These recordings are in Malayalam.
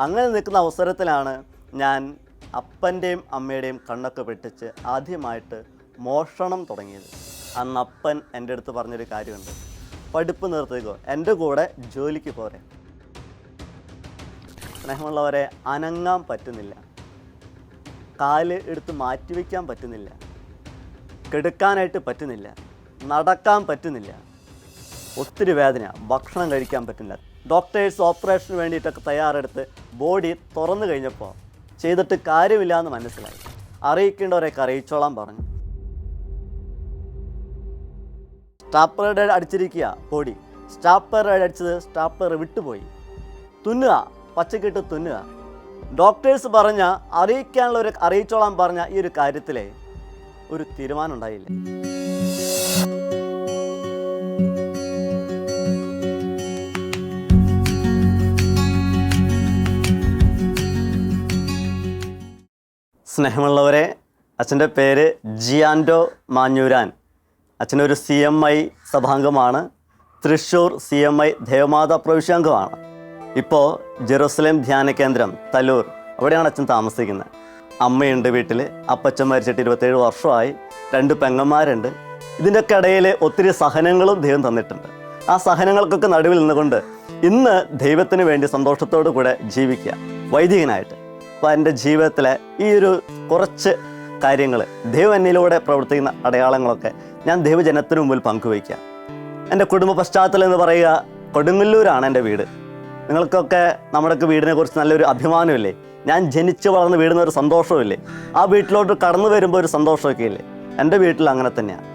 അങ്ങനെ നിൽക്കുന്ന അവസരത്തിലാണ് ഞാൻ അപ്പൻ്റെയും അമ്മയുടെയും കണ്ണൊക്കെ വെട്ടിച്ച് ആദ്യമായിട്ട് മോഷണം തുടങ്ങിയത്. അന്ന് അപ്പൻ എൻ്റെ അടുത്ത് പറഞ്ഞൊരു കാര്യമുണ്ട്, പഠിപ്പ് നിർത്തിക്കോ, എൻ്റെ കൂടെ ജോലിക്ക് പോരെ. സ്നേഹമുള്ളവരെ, അനങ്ങാൻ പറ്റുന്നില്ല, കാല് എടുത്ത് മാറ്റിവെക്കാൻ പറ്റുന്നില്ല, കിടക്കാനായിട്ട് പറ്റുന്നില്ല, നടക്കാൻ പറ്റുന്നില്ല, ഒത്തിരി വേദന, ഭക്ഷണം കഴിക്കാൻ പറ്റില്ല. ഡോക്ടേഴ്സ് ഓപ്പറേഷന് വേണ്ടിയിട്ടൊക്കെ തയ്യാറെടുത്ത് ബോഡി തുറന്നു കഴിഞ്ഞപ്പോൾ ചെയ്തിട്ട് കാര്യമില്ല എന്ന് മനസ്സിലായി. അറിയിക്കേണ്ടവരെയൊക്കെ അറിയിച്ചോളാൻ പറഞ്ഞു. സ്റ്റാപ്ലർ അടിച്ചിരിക്കുക ബോഡി, സ്റ്റാപ്ലർ അടിച്ചത് സ്റ്റാപ്ലർ വിട്ടുപോയി. തുന്നുക, പച്ചക്കിട്ട് തുന്നുക. ഡോക്ടേഴ്സ് പറഞ്ഞ അറിയിക്കാനുള്ളവരെ അറിയിച്ചോളാൻ പറഞ്ഞ ഈ ഒരു കാര്യത്തിലെ ഒരു തീരുമാനം ഉണ്ടായില്ല. സ്നേഹമുള്ളവരെ, അച്ഛൻ്റെ പേര് ജിയാൻഡോ മാഞ്ഞൂരാൻ. അച്ഛനൊരു CMI സഭാംഗമാണ്. തൃശ്ശൂർ CMI ദേവമാതാ പ്രവിശ്യാംഗമാണ്. ഇപ്പോൾ ജെറുസലേം ധ്യാന കേന്ദ്രം തലൂർ, അവിടെയാണ് അച്ഛൻ താമസിക്കുന്നത്. അമ്മയുണ്ട് വീട്ടിൽ. അപ്പച്ചൻ മരിച്ചിട്ട് 27 വർഷമായി. 2 പെങ്ങന്മാരുണ്ട്. ഇതിൻ്റെയൊക്കെ ഇടയിൽ ഒത്തിരി സഹനങ്ങളും ദൈവം തന്നിട്ടുണ്ട്. ആ സഹനങ്ങൾക്കൊക്കെ നടുവിൽ നിന്നുകൊണ്ട് ഇന്ന് ദൈവത്തിന് വേണ്ടി സന്തോഷത്തോടു കൂടെ ജീവിക്കുക വൈദികനായിട്ട്. അപ്പോൾ എൻ്റെ ജീവിതത്തിലെ ഈ ഒരു കുറച്ച് കാര്യങ്ങൾ, ദൈവം എന്നിലൂടെ പ്രവർത്തിക്കുന്ന അടയാളങ്ങളൊക്കെ ഞാൻ ദൈവജനത്തിന് മുമ്പിൽ പങ്കുവയ്ക്കുക. എൻ്റെ കുടുംബ പശ്ചാത്തലം എന്ന് പറയുക കൊടുങ്ങല്ലൂരാണ് എൻ്റെ വീട്. നിങ്ങൾക്കൊക്കെ നമ്മുടെയൊക്കെ വീടിനെ കുറിച്ച് നല്ലൊരു അഭിമാനമില്ലേ? ഞാൻ ജനിച്ച് വളർന്ന് വീടുന്ന ഒരു സന്തോഷമില്ലേ? ആ വീട്ടിലോട്ട് കടന്നു വരുമ്പോൾ ഒരു സന്തോഷമൊക്കെ ഇല്ലേ? എൻ്റെ വീട്ടിൽ അങ്ങനെ തന്നെയാണ്.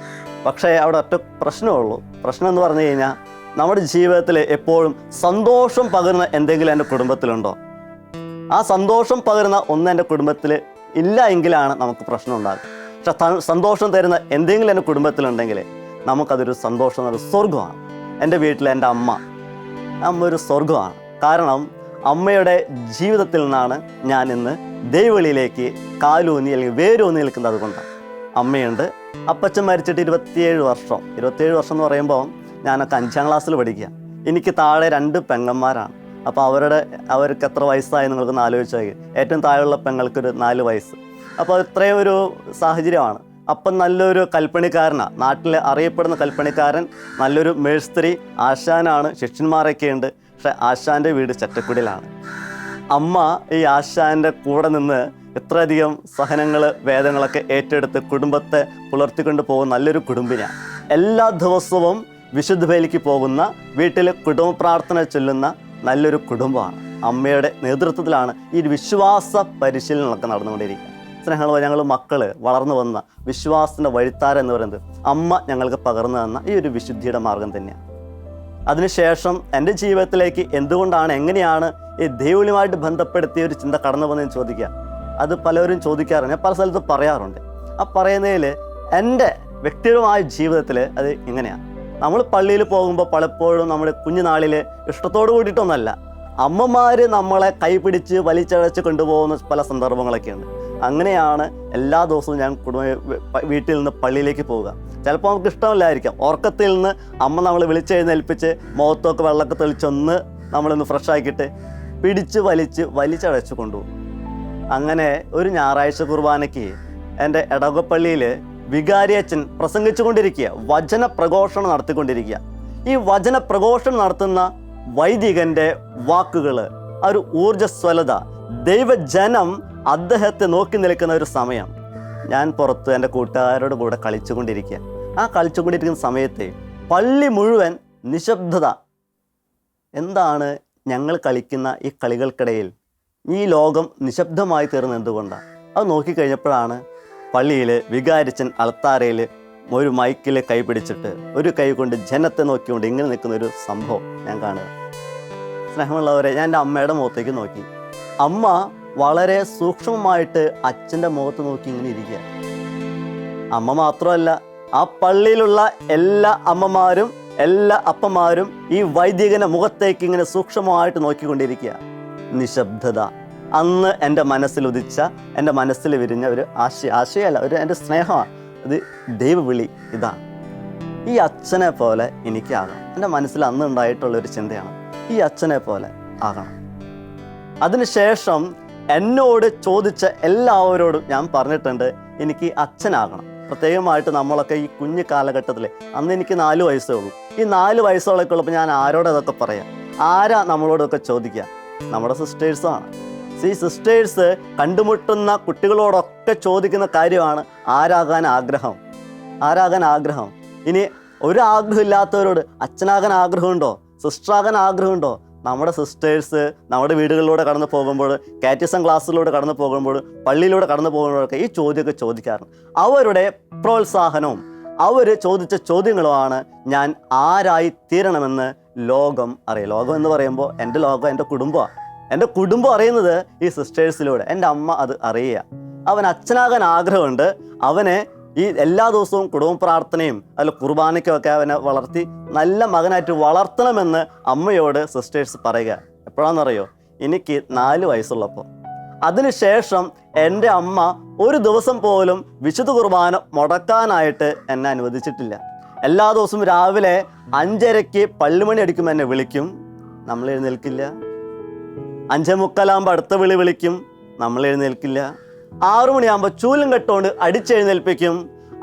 പക്ഷേ അവിടെ ഒറ്റ പ്രശ്നമുള്ളൂ. പ്രശ്നം എന്ന് പറഞ്ഞു കഴിഞ്ഞാൽ നമ്മുടെ ജീവിതത്തിൽ എപ്പോഴും സന്തോഷം പകരുന്ന എന്തെങ്കിലും എൻ്റെ കുടുംബത്തിലുണ്ടോ? ആ സന്തോഷം പകരുന്ന ഒന്ന് എൻ്റെ കുടുംബത്തിൽ ഇല്ല എങ്കിലാണ് നമുക്ക് പ്രശ്നം ഉണ്ടാകും. പക്ഷെ സന്തോഷം തരുന്ന എന്തെങ്കിലും എൻ്റെ കുടുംബത്തിലുണ്ടെങ്കിൽ നമുക്കതൊരു സന്തോഷം, ഒരു സ്വർഗമാണ്. എൻ്റെ വീട്ടിൽ എൻ്റെ അമ്മ ഒരു സ്വർഗമാണ്. കാരണം അമ്മയുടെ ജീവിതത്തിൽ നിന്നാണ് ഞാൻ ഇന്ന് ദൈവവിളിയിലേക്ക് കാലൂന്നി അല്ലെങ്കിൽ വേരൂന്നി നിൽക്കുന്നത്. അതുകൊണ്ടാണ്. അമ്മയുണ്ട്. അപ്പച്ചൻ മരിച്ചിട്ട് 27 വർഷം. 27 വർഷം എന്ന് പറയുമ്പോൾ ഞാനൊക്കെ 5ാം ക്ലാസ്സിൽ പഠിക്കുക. എനിക്ക് താഴെ 2 പെങ്ങന്മാരാണ്. അപ്പോൾ അവർക്ക് എത്ര വയസ്സായി നിങ്ങൾക്കൊന്ന് ആലോചിച്ച് നോക്കി. ഏറ്റവും താഴെയുള്ള പെങ്ങൾക്കൊരു 4 വയസ്സ്. അപ്പോൾ ഇത്രയും ഒരു സാഹചര്യമാണ്. അപ്പം നല്ലൊരു കൽപ്പണിക്കാരനാണ്, നാട്ടിൽ അറിയപ്പെടുന്ന കൽപ്പണിക്കാരൻ, നല്ലൊരു മേസ്ത്രി, ആശാനാണ്, ശിഷ്യന്മാരൊക്കെ ഉണ്ട്. പക്ഷെ ആശാൻ്റെ വീട് ചെറ്റക്കുടിയിലാണ്. അമ്മ ഈ ആശാൻ്റെ കൂടെ നിന്ന് എത്രയധികം സഹനങ്ങൾ, വേദനകളൊക്കെ ഏറ്റെടുത്ത് കുടുംബത്തെ പുലർത്തിക്കൊണ്ട് പോകുന്ന നല്ലൊരു കുടുംബിനാണ്. എല്ലാ ദിവസവും വിശുദ്ധ ബലിക്ക് പോകുന്ന, വീട്ടിൽ കുടുംബ പ്രാർത്ഥന ചൊല്ലുന്ന നല്ലൊരു കുടുംബമാണ്. അമ്മയുടെ നേതൃത്വത്തിലാണ് ഈ വിശ്വാസ പരിശീലനങ്ങളൊക്കെ നടന്നുകൊണ്ടിരിക്കുക. സ്നേഹമുള്ള ഞങ്ങൾ മക്കൾ വളർന്നു വന്ന വിശ്വാസത്തിൻ്റെ വഴിത്താര എന്ന് പറയുന്നത് അമ്മ ഞങ്ങൾക്ക് പകർന്നു തന്ന ഈ ഒരു വിശുദ്ധിയുടെ മാർഗം തന്നെയാണ്. അതിനുശേഷം എൻ്റെ ജീവിതത്തിലേക്ക് എന്തുകൊണ്ടാണ്, എങ്ങനെയാണ് ഈ ദൈവവുമായിട്ട് ബന്ധപ്പെടുത്തിയ ഒരു ചിന്ത കടന്നു വന്നതെന്ന് ചോദിക്കുക. അത് പലരും ചോദിക്കാറുണ്ട്, ഞാൻ പല സ്ഥലത്ത് പറയാറുണ്ട്. ആ പറയുന്നതിൽ എൻ്റെ വ്യക്തിപരമായ ജീവിതത്തിൽ അത് എങ്ങനെയാണ്? നമ്മൾ പള്ളിയിൽ പോകുമ്പോൾ പലപ്പോഴും നമ്മൾ കുഞ്ഞുനാളിൽ ഇഷ്ടത്തോട് കൂടിയിട്ടൊന്നല്ല, അമ്മമാർ നമ്മളെ കൈപിടിച്ച് വലിച്ചഴച്ച് കൊണ്ടുപോകുന്ന പല സന്ദർഭങ്ങളൊക്കെയുണ്ട്. അങ്ങനെയാണ് എല്ലാ ദിവസവും ഞാൻ വീട്ടിൽ നിന്ന് പള്ളിയിലേക്ക് പോവുക. ചിലപ്പോൾ നമുക്ക് ഇഷ്ടമില്ലായിരിക്കാം. ഉറക്കത്തിൽ നിന്ന് അമ്മ നമ്മൾ വിളിച്ചെഴുന്നേൽപ്പിച്ച് മുഖത്തൊക്കെ വെള്ളമൊക്കെ തെളിച്ചൊന്ന് നമ്മളൊന്ന് ഫ്രഷാക്കിയിട്ട് പിടിച്ച് വലിച്ചഴച്ച് കൊണ്ടുപോകും. അങ്ങനെ ഒരു ഞായറാഴ്ച കുർബാനയ്ക്ക് എൻ്റെ എടവകപ്പള്ളിയിൽ വികാരിയച്ഛൻ പ്രസംഗിച്ചു കൊണ്ടിരിക്കുക, വചന പ്രഘോഷണം നടത്തിക്കൊണ്ടിരിക്കുക. ഈ വചന പ്രഘോഷണം നടത്തുന്ന വൈദികൻ്റെ വാക്കുകൾ, ആ ഒരു ഊർജ്ജസ്വലത, ദൈവജനം അദ്ദേഹത്തെ നോക്കി നിൽക്കുന്ന ഒരു സമയം. ഞാൻ പുറത്ത് എൻ്റെ കൂട്ടുകാരോട് കൂടെ കളിച്ചുകൊണ്ടിരിക്കുക. ആ കളിച്ചുകൊണ്ടിരിക്കുന്ന സമയത്ത് പള്ളി മുഴുവൻ നിശബ്ദത. എന്താണ് ഞങ്ങൾ കളിക്കുന്ന ഈ കളികൾക്കിടയിൽ ഈ ലോകം നിശബ്ദമായി തീർന്നത് എന്തുകൊണ്ടാണ്? അത് നോക്കിക്കഴിഞ്ഞപ്പോഴാണ് പള്ളിയിൽ വികാരിച്ചൻ അൾത്താരയിൽ ഒരു മൈക്കിൽ കൈ പിടിച്ചിട്ട് ഒരു കൈ കൊണ്ട് ജനത്തെ നോക്കിക്കൊണ്ട് ഇങ്ങനെ നിൽക്കുന്ന ഒരു സംഭവം ഞാൻ കാണുക. സ്നേഹമുള്ളവരെ, ഞാൻ എൻ്റെ അമ്മയുടെ മുഖത്തേക്ക് നോക്കി. അമ്മ വളരെ സൂക്ഷ്മമായിട്ട് അച്ഛൻ്റെ മുഖത്ത് നോക്കി ഇങ്ങനെ ഇരിക്കുക. അമ്മ മാത്രമല്ല, ആ പള്ളിയിലുള്ള എല്ലാ അമ്മമാരും എല്ലാ അപ്പന്മാരും ഈ വൈദികൻ്റെ മുഖത്തേക്ക് ഇങ്ങനെ സൂക്ഷ്മമായിട്ട് നോക്കിക്കൊണ്ടിരിക്കുക. നിശബ്ദത. അന്ന് എൻ്റെ മനസ്സിൽ ഉദിച്ച, എൻ്റെ മനസ്സിൽ വിരിഞ്ഞ ഒരു ആശയമല്ല, എൻ്റെ സ്നേഹമാണ്. ഇത് ദൈവവിളി. ഇതാണ്, ഈ അച്ഛനെ പോലെ എനിക്കാകണം. എൻ്റെ മനസ്സിൽ അന്ന് ഉണ്ടായിട്ടുള്ളൊരു ചിന്തയാണ്, ഈ അച്ഛനെ പോലെ ആകണം. അതിനുശേഷം എന്നോട് ചോദിച്ച എല്ലാവരോടും ഞാൻ പറഞ്ഞിട്ടുണ്ട് എനിക്ക് അച്ഛനാകണം. പ്രത്യേകമായിട്ട് നമ്മളൊക്കെ ഈ കുഞ്ഞു കാലഘട്ടത്തിൽ, അന്ന് എനിക്ക് 4 വയസ്സേ ഉള്ളൂ. ഈ 4 വയസ്സോളൊക്കെ ഉള്ളപ്പോൾ ഞാൻ ആരോട് അതൊക്കെ പറയാം? ആരാ നമ്മളോടൊക്കെ ചോദിക്കുക? നമ്മുടെ സിസ്റ്റേഴ്സാണ്. ഈ സിസ്റ്റേഴ്സ് കണ്ടുമുട്ടുന്ന കുട്ടികളോടൊക്കെ ചോദിക്കുന്ന കാര്യമാണ് ആരാകാൻ ആഗ്രഹം, ആരാകാൻ ആഗ്രഹം. ഇനി ഒരു ആഗ്രഹം ഇല്ലാത്തവരോട് അച്ഛനാകാൻ ആഗ്രഹമുണ്ടോ, സിസ്റ്ററാകാൻ ആഗ്രഹമുണ്ടോ? നമ്മുടെ സിസ്റ്റേഴ്സ് നമ്മുടെ വീടുകളിലൂടെ കടന്നു പോകുമ്പോൾ, കാറ്റിസം ക്ലാസ്സിലൂടെ കടന്നു പോകുമ്പോൾ, പള്ളിയിലൂടെ കടന്നു പോകുമ്പോഴൊക്കെ ഈ ചോദ്യമൊക്കെ ചോദിക്കാറുണ്ട്. അവരുടെ പ്രോത്സാഹനവും അവർ ചോദിച്ച ചോദ്യങ്ങളുമാണ് ഞാൻ ആരായി തീരണമെന്ന് ലോകം അറിയാം. ലോകം എന്ന് പറയുമ്പോൾ എൻ്റെ ലോകം എൻ്റെ കുടുംബമാണ്. എൻ്റെ കുടുംബം അറിയുന്നത് ഈ സിസ്റ്റേഴ്സിലൂടെ. എൻ്റെ അമ്മ അത് അറിയുക. അവൻ അച്ഛനാകാൻ ആഗ്രഹമുണ്ട്. അവനെ ഈ എല്ലാ ദിവസവും കുടുംബ പ്രാർത്ഥനയും അതിൽ കുർബാനയ്ക്കൊക്കെ അവനെ വളർത്തി നല്ല മകനായിട്ട് വളർത്തണമെന്ന് അമ്മയോട് സിസ്റ്റേഴ്സ് പറയുക. എപ്പോഴാണെന്നറിയോ? എനിക്ക് 4 വയസ്സുള്ളപ്പോൾ. അതിനുശേഷം എൻ്റെ അമ്മ ഒരു ദിവസം പോലും വിശുദ്ധ കുർബാന മുടക്കാനായിട്ട് എന്നെ അനുവദിച്ചിട്ടില്ല. എല്ലാ ദിവസവും രാവിലെ 5:30 പള്ളിമണി അടിക്കുമ്പോൾ എന്നെ വിളിക്കും, നമ്മൾ എഴുന്നേൽക്കില്ല. 5:45 അടുത്ത വിളിക്കും, നമ്മൾ എഴുന്നേൽക്കില്ല. 6 മണിയാകുമ്പോൾ ചൂലും കെട്ടുകൊണ്ട് അടിച്ചെഴുന്നേൽപ്പിക്കും.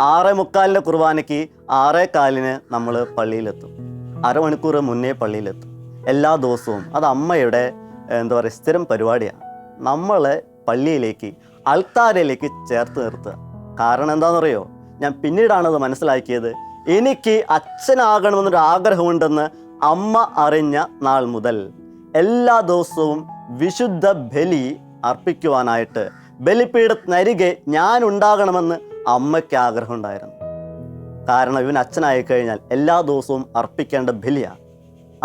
6:45 കുർബാനയ്ക്ക് 6:15 നമ്മൾ പള്ളിയിലെത്തും. അരമണിക്കൂർ മുന്നേ പള്ളിയിലെത്തും എല്ലാ ദിവസവും. അത് അമ്മയുടെ സ്ഥിരം പരിപാടിയാണ്. നമ്മളെ പള്ളിയിലേക്ക്, അൾത്താരയിലേക്ക് ചേർത്ത് നിർത്തുക. കാരണം എന്താണെന്നറിയോ? ഞാൻ പിന്നീടാണത് മനസ്സിലാക്കിയത്. എനിക്ക് അച്ഛനാകണമെന്നൊരു ആഗ്രഹമുണ്ടെന്ന് അമ്മ അറിഞ്ഞ നാൾ മുതൽ എല്ലാ ദിവസവും വിശുദ്ധ ബലി അർപ്പിക്കുവാനായിട്ട് ബലിപീഠത്തിനരികെ ഞാൻ ഉണ്ടാകണമെന്ന് അമ്മയ്ക്ക് ആഗ്രഹം ഉണ്ടായിരുന്നു. കാരണം ഇവൻ അച്ഛനായി കഴിഞ്ഞാൽ എല്ലാ ദിവസവും അർപ്പിക്കേണ്ട ബലിയാണ്.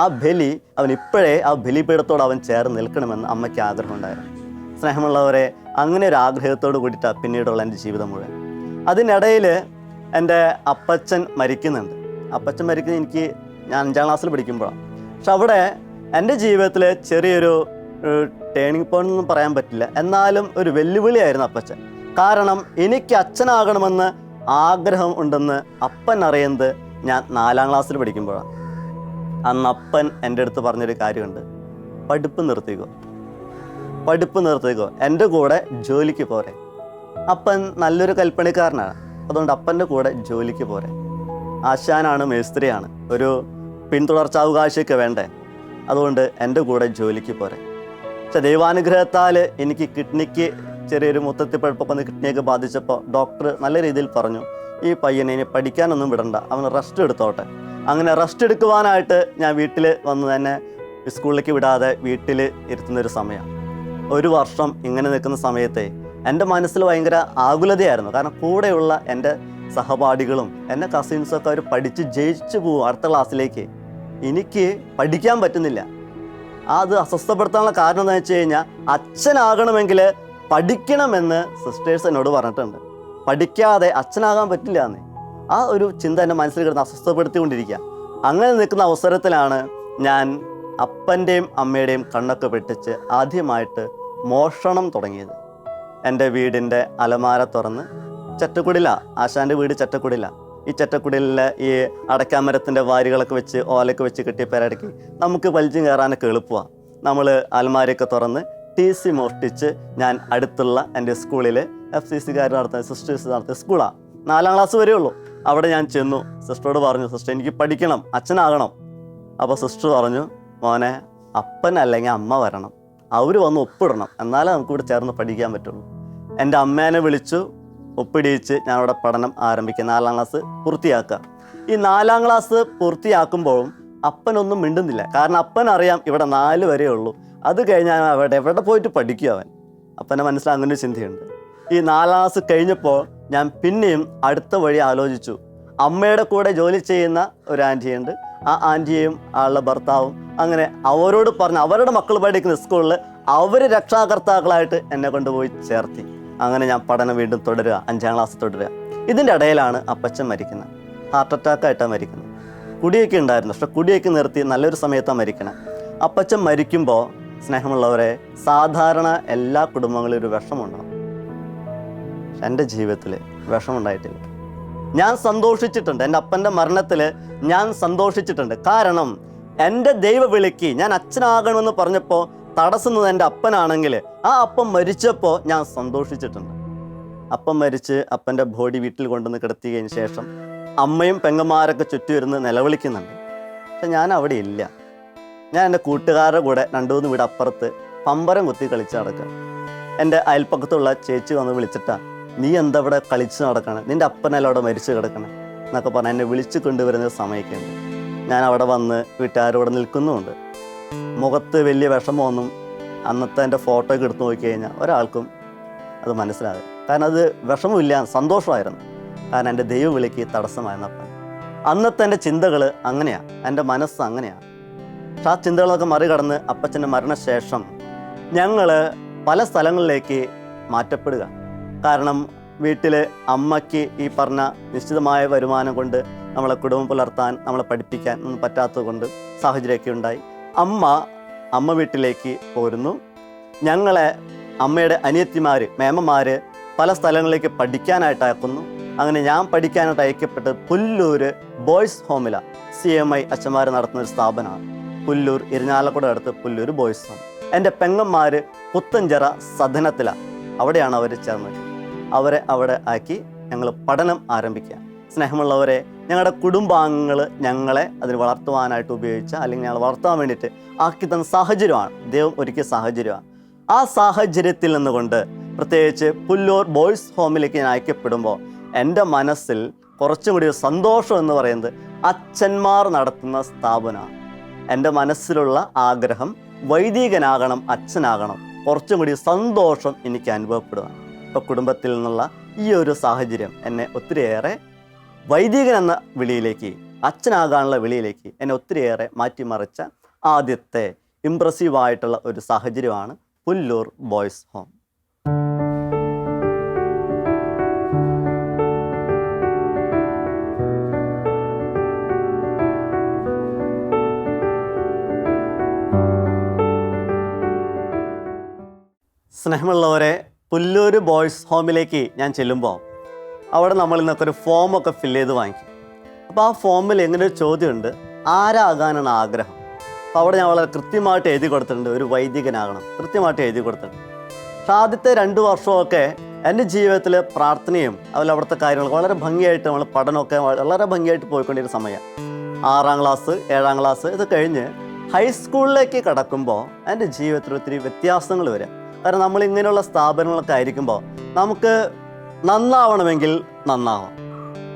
ആ ബലി അവൻ ഇപ്പോഴേ ആ ബലിപീഠത്തോട് അവൻ ചേർന്ന് നിൽക്കണമെന്ന് അമ്മയ്ക്ക് ആഗ്രഹം ഉണ്ടായിരുന്നു. സ്നേഹമുള്ളവരെ, അങ്ങനെ ഒരു ആഗ്രഹത്തോട് കൂടിയിട്ടാണ് പിന്നീടുള്ള എൻ്റെ ജീവിതം മുഴുവൻ. അതിനിടയിൽ എൻ്റെ അപ്പച്ചൻ മരിക്കുന്നുണ്ട്. അപ്പച്ചൻ മരിക്കുന്നത് ഞാൻ 5ാം ക്ലാസ്സിൽ പഠിക്കുമ്പോഴാണ്. പക്ഷെ അവിടെ എൻ്റെ ജീവിതത്തിൽ ചെറിയൊരു ടേണിംഗ് പോയിന്റ് ഒന്നും പറയാൻ പറ്റില്ല, എന്നാലും ഒരു വെല്ലുവിളിയായിരുന്നു അപ്പച്ചൻ. കാരണം എനിക്ക് അച്ഛനാകണമെന്ന് ആഗ്രഹം ഉണ്ടെന്ന് അപ്പൻ അറിയുന്നത് ഞാൻ 4ാം ക്ലാസ്സിൽ പഠിക്കുമ്പോഴാണ്. അന്ന് അപ്പൻ എൻ്റെ അടുത്ത് പറഞ്ഞൊരു കാര്യമുണ്ട്, പഠിപ്പ് നിർത്തിക്കോ, എൻ്റെ കൂടെ ജോലിക്ക് പോരെ. അപ്പൻ നല്ലൊരു കൽപ്പണിക്കാരനാണ്, അതുകൊണ്ട് അപ്പൻ്റെ കൂടെ ജോലിക്ക് പോരെ. ആശാനാണ്, മേസ്ത്രിയാണ്, ഒരു പിന്തുടർച്ചാവകാശമൊക്കെ വേണ്ടേ, അതുകൊണ്ട് എൻ്റെ കൂടെ ജോലിക്ക് പോരെ. പക്ഷെ ദൈവാനുഗ്രഹത്താൽ എനിക്ക് കിഡ്നിക്ക് ചെറിയൊരു മുത്തത്തിപ്പഴുപ്പൊക്കെ ഒന്ന് കിഡ്നിയൊക്കെ ബാധിച്ചപ്പോൾ ഡോക്ടർ നല്ല രീതിയിൽ പറഞ്ഞു, ഈ പയ്യനെ ഇനി പഠിക്കാനൊന്നും വിടണ്ട, അവന് റെസ്റ്റ് എടുത്തോട്ടെ. അങ്ങനെ റെസ്റ്റ് എടുക്കുവാനായിട്ട് ഞാൻ വീട്ടിൽ വന്ന് തന്നെ സ്കൂളിലേക്ക് വിടാതെ വീട്ടിൽ ഇരുത്തുന്നൊരു സമയം. 1 വർഷം ഇങ്ങനെ നിൽക്കുന്ന സമയത്തെ എൻ്റെ മനസ്സിൽ ഭയങ്കര ആകുലതയായിരുന്നു. കാരണം കൂടെയുള്ള എൻ്റെ സഹപാഠികളും എൻ്റെ കസിൻസൊക്കെ അവർ പഠിച്ച് ജയിച്ചു പോകും അടുത്ത ക്ലാസ്സിലേക്ക്. എനിക്ക് പഠിക്കാൻ പറ്റുന്നില്ല. അത് അസ്വസ്ഥപ്പെടുത്താനുള്ള കാരണം എന്താണെന്ന് വെച്ച് കഴിഞ്ഞാൽ അച്ഛനാകണമെങ്കിൽ പഠിക്കണമെന്ന് സിസ്റ്റേഴ്സ് എന്നോട് പറഞ്ഞിട്ടുണ്ട്. പഠിക്കാതെ അച്ഛനാകാൻ പറ്റില്ല എന്ന്. ആ ഒരു ചിന്ത എൻ്റെ മനസ്സിൽ കിടന്ന് അസ്വസ്ഥപ്പെടുത്തിക്കൊണ്ടിരിക്കുക. അങ്ങനെ നിൽക്കുന്ന അവസരത്തിലാണ് ഞാൻ അപ്പൻ്റെയും അമ്മയുടെയും കണ്ണൊക്കെ വെട്ടിച്ച് ആദ്യമായിട്ട് മോഷണം തുടങ്ങിയത്. എൻ്റെ വീടിൻ്റെ അലമാര തുറന്ന്, ചെറ്റക്കുടിലാണ്, ആശാൻ്റെ വീട് ചെറ്റക്കുടിലാണ്. ഈ ചെറ്റക്കുടിലിലെ ഈ അടയ്ക്കാമരത്തിൻ്റെ വാരികളൊക്കെ വെച്ച് ഓലയൊക്കെ വെച്ച് കെട്ടിയ പേരടക്കി നമുക്ക് വലിച്ചു കയറാനൊക്കെ എളുപ്പമാണ്. നമ്മൾ അലമാരയൊക്കെ തുറന്ന് TC മോഷ്ടിച്ച് ഞാൻ അടുത്തുള്ള എൻ്റെ സ്കൂളിൽ FCCക്കാർ നടത്തുന്ന സിസ്റ്റേഴ്സ് നടത്തിയ സ്കൂളാണ്. 4ാം ക്ലാസ് വരെ ഉള്ളൂ. അവിടെ ഞാൻ ചെന്നു. സിസ്റ്ററോട് പറഞ്ഞു, സിസ്റ്റർ എനിക്ക് പഠിക്കണം, അച്ഛനാകണം. അപ്പോൾ സിസ്റ്റർ പറഞ്ഞു, മോനെ അപ്പൻ അല്ലെങ്കിൽ അമ്മ വരണം, അവർ വന്ന് ഒപ്പിടണം, എന്നാലേ നമുക്കിവിടെ ചേർന്ന് പഠിക്കാൻ പറ്റുള്ളൂ. എൻ്റെ അമ്മേനെ വിളിച്ചു, ഒപ്പിടിയിച്ച് ഞാനവിടെ പഠനം ആരംഭിക്കുക. 4ാം ക്ലാസ് പൂർത്തിയാക്കുക. ഈ 4ാം ക്ലാസ് പൂർത്തിയാക്കുമ്പോഴും അപ്പനൊന്നും മിണ്ടുന്നില്ല. കാരണം അപ്പൻ അറിയാം ഇവിടെ 4 വരെ ഉള്ളൂ, അത് കഴിഞ്ഞാൽ എവിടെ പോയിട്ട് പഠിക്കും അവൻ. അപ്പൻ്റെ മനസ്സിൽ അങ്ങനെ ഒരു ചിന്തയുണ്ട്. ഈ 4ാം ക്ലാസ് കഴിഞ്ഞപ്പോൾ ഞാൻ പിന്നെയും അടുത്ത വഴി ആലോചിച്ചു. അമ്മയുടെ കൂടെ ജോലി ചെയ്യുന്ന ഒരു ആൻറ്റിയുണ്ട്, ആ ആൻറ്റിയെയും ആളുടെ ഭർത്താവും അങ്ങനെ അവരോട് പറഞ്ഞ് അവരുടെ മക്കൾ പഠിക്കുന്ന സ്കൂളിൽ അവർ രക്ഷാകർത്താക്കളായിട്ട് എന്നെ കൊണ്ടുപോയി ചേർത്തി. അങ്ങനെ ഞാൻ പഠനം വീണ്ടും തുടരുക, 5ാം ക്ലാസ് തുടരുക. ഇതിൻ്റെ ഇടയിലാണ് അപ്പച്ചൻ മരിക്കുന്നത്. ഹാർട്ട് അറ്റാക്കായിട്ടാണ് മരിക്കുന്നത്. കുടിയൊക്കെ ഉണ്ടായിരുന്നു, പക്ഷെ കുടിയൊക്കെ നിർത്തി നല്ലൊരു സമയത്താണ് മരിക്കണം. അപ്പച്ചൻ മരിക്കുമ്പോൾ സ്നേഹമുള്ളവരെ, സാധാരണ എല്ലാ കുടുംബങ്ങളിലും ഒരു വിഷമമുണ്ടാകും. എൻ്റെ ജീവിതത്തിൽ വിഷമമുണ്ടായിട്ടില്ല. ഞാൻ സന്തോഷിച്ചിട്ടുണ്ട്. എൻ്റെ അപ്പൻ്റെ മരണത്തിൽ ഞാൻ സന്തോഷിച്ചിട്ടുണ്ട്. കാരണം എൻ്റെ ദൈവവിളിക്ക് ഞാൻ അച്ഛനാകണമെന്ന് പറഞ്ഞപ്പോൾ തടസ്സുന്നത് എൻ്റെ അപ്പനാണെങ്കിൽ ആ അപ്പം മരിച്ചപ്പോൾ ഞാൻ സന്തോഷിച്ചിട്ടുണ്ട്. അപ്പം മരിച്ച് അപ്പൻ്റെ ബോഡി വീട്ടിൽ കൊണ്ടുവന്ന് കിടത്തിയതിന് ശേഷം അമ്മയും പെങ്ങന്മാരൊക്കെ ചുറ്റും ഇരുന്ന് നിലവിളിക്കുന്നുണ്ട്. പക്ഷെ ഞാൻ അവിടെ ഇല്ല. ഞാൻ എൻ്റെ കൂട്ടുകാരുടെ കൂടെ 2-3 വീട് അപ്പുറത്ത് പമ്പരം കുത്തി കളിച്ച് നടക്കുക. എൻ്റെ അയൽപ്പക്കത്തുള്ള ചേച്ചി വന്ന് വിളിച്ചിട്ടാ, നീ എന്താ ഇവിടെ കളിച്ച് നടക്കണം, നിൻ്റെ അപ്പനല്ല അവിടെ മരിച്ചു കിടക്കണം എന്നൊക്കെ പറഞ്ഞ് എന്നെ വിളിച്ചു കൊണ്ടുവരുന്ന സമയമൊക്കെയുണ്ട്. ഞാൻ അവിടെ വന്ന് വീട്ടുകാരോടെ നിൽക്കുന്നുമുണ്ട്. മുഖത്ത് വലിയ വിഷമമൊന്നും അന്നത്തെ എൻ്റെ ഫോട്ടോ ഒക്കെ എടുത്ത് നോക്കി കഴിഞ്ഞാൽ ഒരാൾക്കും അത് മനസ്സിലാകും. കാരണം അത് വിഷമമില്ല, സന്തോഷമായിരുന്നു. കാരണം എൻ്റെ ദൈവവിളിക്ക് തടസ്സമായിരുന്നപ്പം അന്നത്തെ എൻ്റെ ചിന്തകൾ അങ്ങനെയാണ്, എൻ്റെ മനസ്സ് അങ്ങനെയാണ്. പക്ഷെ ആ ചിന്തകളൊക്കെ മറികടന്ന് അപ്പച്ചൻ്റെ മരണശേഷം ഞങ്ങൾ പല സ്ഥലങ്ങളിലേക്ക് മാറ്റപ്പെടുക. കാരണം വീട്ടിൽ അമ്മയ്ക്ക് ഈ പറഞ്ഞ നിശ്ചിതമായ വരുമാനം കൊണ്ട് നമ്മളെ കുടുംബം പുലർത്താൻ, നമ്മളെ പഠിപ്പിക്കാൻ ഒന്നും പറ്റാത്തത് കൊണ്ട് സാഹചര്യമൊക്കെ ഉണ്ടായി. അമ്മ വീട്ടിലേക്ക് പോരുന്നു. ഞങ്ങളെ അമ്മയുടെ അനിയത്തിമാർ, മേമ്മമാർ പല സ്ഥലങ്ങളിലേക്ക് പഠിക്കാനായിട്ട് അയക്കുന്നു. അങ്ങനെ ഞാൻ പഠിക്കാനായിട്ട് അയക്കപ്പെട്ടത് പുല്ലൂർ ബോയ്സ് ഹോമിലാണ്. CMI അച്ഛന്മാർ നടത്തുന്ന ഒരു സ്ഥാപനമാണ്. പുല്ലൂർ, ഇരിഞ്ഞാലക്കുട അടുത്ത് പുല്ലൂർ ബോയ്സ് ഹോം. എൻ്റെ പെങ്ങന്മാർ പുത്തഞ്ചിറ സദനത്തിലാണ്. അവിടെയാണ് അവർ ചേർന്നത്. അവരെ അവിടെ ആക്കി ഞങ്ങൾ പഠനം ആരംഭിക്കുക. സ്നേഹമുള്ളവരെ, ഞങ്ങളുടെ കുടുംബാംഗങ്ങൾ ഞങ്ങളെ അതിന് വളർത്തുവാനായിട്ട് ഉപയോഗിച്ച, അല്ലെങ്കിൽ ഞങ്ങൾ വളർത്താൻ വേണ്ടിയിട്ട് ആക്കി തന്ന സാഹചര്യമാണ്, ദൈവം ഒരുക്കിയ സാഹചര്യമാണ്. ആ സാഹചര്യത്തിൽ നിന്നുകൊണ്ട് പ്രത്യേകിച്ച് പുല്ലൂർ ബോയ്സ് ഹോമിലേക്ക് ഞാൻ അയക്കപ്പെടുമ്പോൾ എൻ്റെ മനസ്സിൽ കുറച്ചും കൂടി സന്തോഷം എന്ന് പറയുന്നത് അച്ഛന്മാർ നടത്തുന്ന സ്ഥാപനമാണ്. എൻ്റെ മനസ്സിലുള്ള ആഗ്രഹം വൈദികനാകണം, അച്ഛനാകണം. കുറച്ചും കൂടി സന്തോഷം എനിക്ക് അനുഭവപ്പെടുക. ഇപ്പോൾ കുടുംബത്തിൽ നിന്നുള്ള ഈ ഒരു സാഹചര്യം എന്നെ ഒത്തിരിയേറെ വൈദികൻ എന്ന വിളിയിലേക്ക്, അച്ഛനാകാനുള്ള വിളിയിലേക്ക് എന്നെ ഒത്തിരിയേറെ മാറ്റിമറിച്ച ആദ്യത്തെ ഇംപ്രസീവായിട്ടുള്ള ഒരു സാഹചര്യമാണ് പുല്ലൂർ ബോയ്സ് ഹോം. സ്നേഹമുള്ളവരെ, പുല്ലൂർ ബോയ്സ് ഹോമിലേക്ക് ഞാൻ ചെല്ലുമ്പോൾ അവിടെ നമ്മൾ ഇന്നൊക്കെ ഒരു ഫോമൊക്കെ ഫില്ല് ചെയ്ത് വാങ്ങിക്കും. അപ്പോൾ ആ ഫോമിൽ എങ്ങനെ ഒരു ചോദ്യമുണ്ട്, ആരാകാനാണ് ആഗ്രഹം? അപ്പോൾ അവിടെ ഞാൻ വളരെ കൃത്യമായിട്ട് എഴുതി കൊടുത്തിട്ടുണ്ട്, ഒരു വൈദികനാകണം, കൃത്യമായിട്ട് എഴുതി കൊടുത്തിട്ടുണ്ട്. പക്ഷേ ആദ്യത്തെ 2 വർഷമൊക്കെ എൻ്റെ ജീവിതത്തിൽ പ്രാർത്ഥനയും അതുപോലെ അവിടുത്തെ കാര്യങ്ങൾ വളരെ ഭംഗിയായിട്ട്, നമ്മൾ പഠനമൊക്കെ വളരെ ഭംഗിയായിട്ട് പോയിക്കൊണ്ടിരുന്ന സമയമാണ്. 6ാം ക്ലാസ് 7ാം ക്ലാസ് ഇത് കഴിഞ്ഞ് ഹൈസ്കൂളിലേക്ക് കടക്കുമ്പോൾ എൻ്റെ ജീവിതത്തിൽ ഒത്തിരി വ്യത്യാസങ്ങൾ വരും. കാരണം നമ്മൾ ഇങ്ങനെയുള്ള സ്ഥാപനങ്ങളൊക്കെ ആയിരിക്കുമ്പോൾ നമുക്ക് നന്നാവണമെങ്കിൽ നന്നാവാം,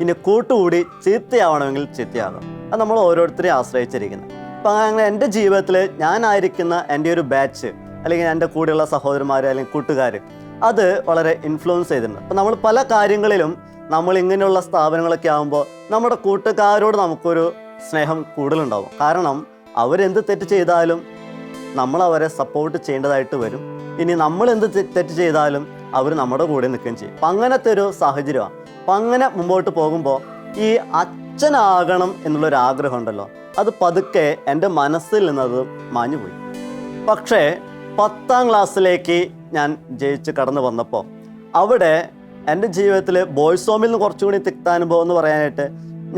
ഇനി കൂട്ടുകൂടി ചീത്തയാവണമെങ്കിൽ ചീത്തയാകാം. അത് നമ്മൾ ഓരോരുത്തരെയും ആശ്രയിച്ചിരിക്കുന്നത്. അപ്പം അങ്ങനെ എൻ്റെ ജീവിതത്തിൽ ഞാനായിരിക്കുന്ന എൻ്റെ ഒരു ബാച്ച്, അല്ലെങ്കിൽ എൻ്റെ കൂടെയുള്ള സഹോദരന്മാർ അല്ലെങ്കിൽ കൂട്ടുകാർ, അത് വളരെ ഇൻഫ്ലുവൻസ് ചെയ്തിട്ടുണ്ട്. അപ്പം നമ്മൾ പല കാര്യങ്ങളിലും നമ്മൾ ഇങ്ങനെയുള്ള സ്ഥാപനങ്ങളൊക്കെ ആകുമ്പോൾ നമ്മുടെ കൂട്ടുകാരോട് നമുക്കൊരു സ്നേഹം കൂടുതലുണ്ടാവും. കാരണം അവരെന്ത് തെറ്റ് ചെയ്താലും നമ്മൾ അവരെ സപ്പോർട്ട് ചെയ്യേണ്ടതായിട്ട് വരും. ഇനി നമ്മൾ എന്ത് തെറ്റ് ചെയ്താലും അവർ നമ്മുടെ കൂടെ നിൽക്കുകയും ചെയ്യും. അപ്പം അങ്ങനത്തെ ഒരു സാഹചര്യമാണ്. അപ്പം അങ്ങനെ മുമ്പോട്ട് പോകുമ്പോൾ ഈ അച്ഛനാകണം എന്നുള്ളൊരാഗ്രഹം ഉണ്ടല്ലോ, അത് പതുക്കെ എൻ്റെ മനസ്സിൽ നിന്നത് മാഞ്ഞുപോയി. പക്ഷേ 10ാം ക്ലാസ്സിലേക്ക് ഞാൻ ജയിച്ച് കടന്നു വന്നപ്പോൾ അവിടെ എൻ്റെ ജീവിതത്തിൽ ബോയ്സ് ഹോമിൽ നിന്ന് കുറച്ചുകൂടി തിക്താനുഭവം എന്ന് പറയാനായിട്ട്,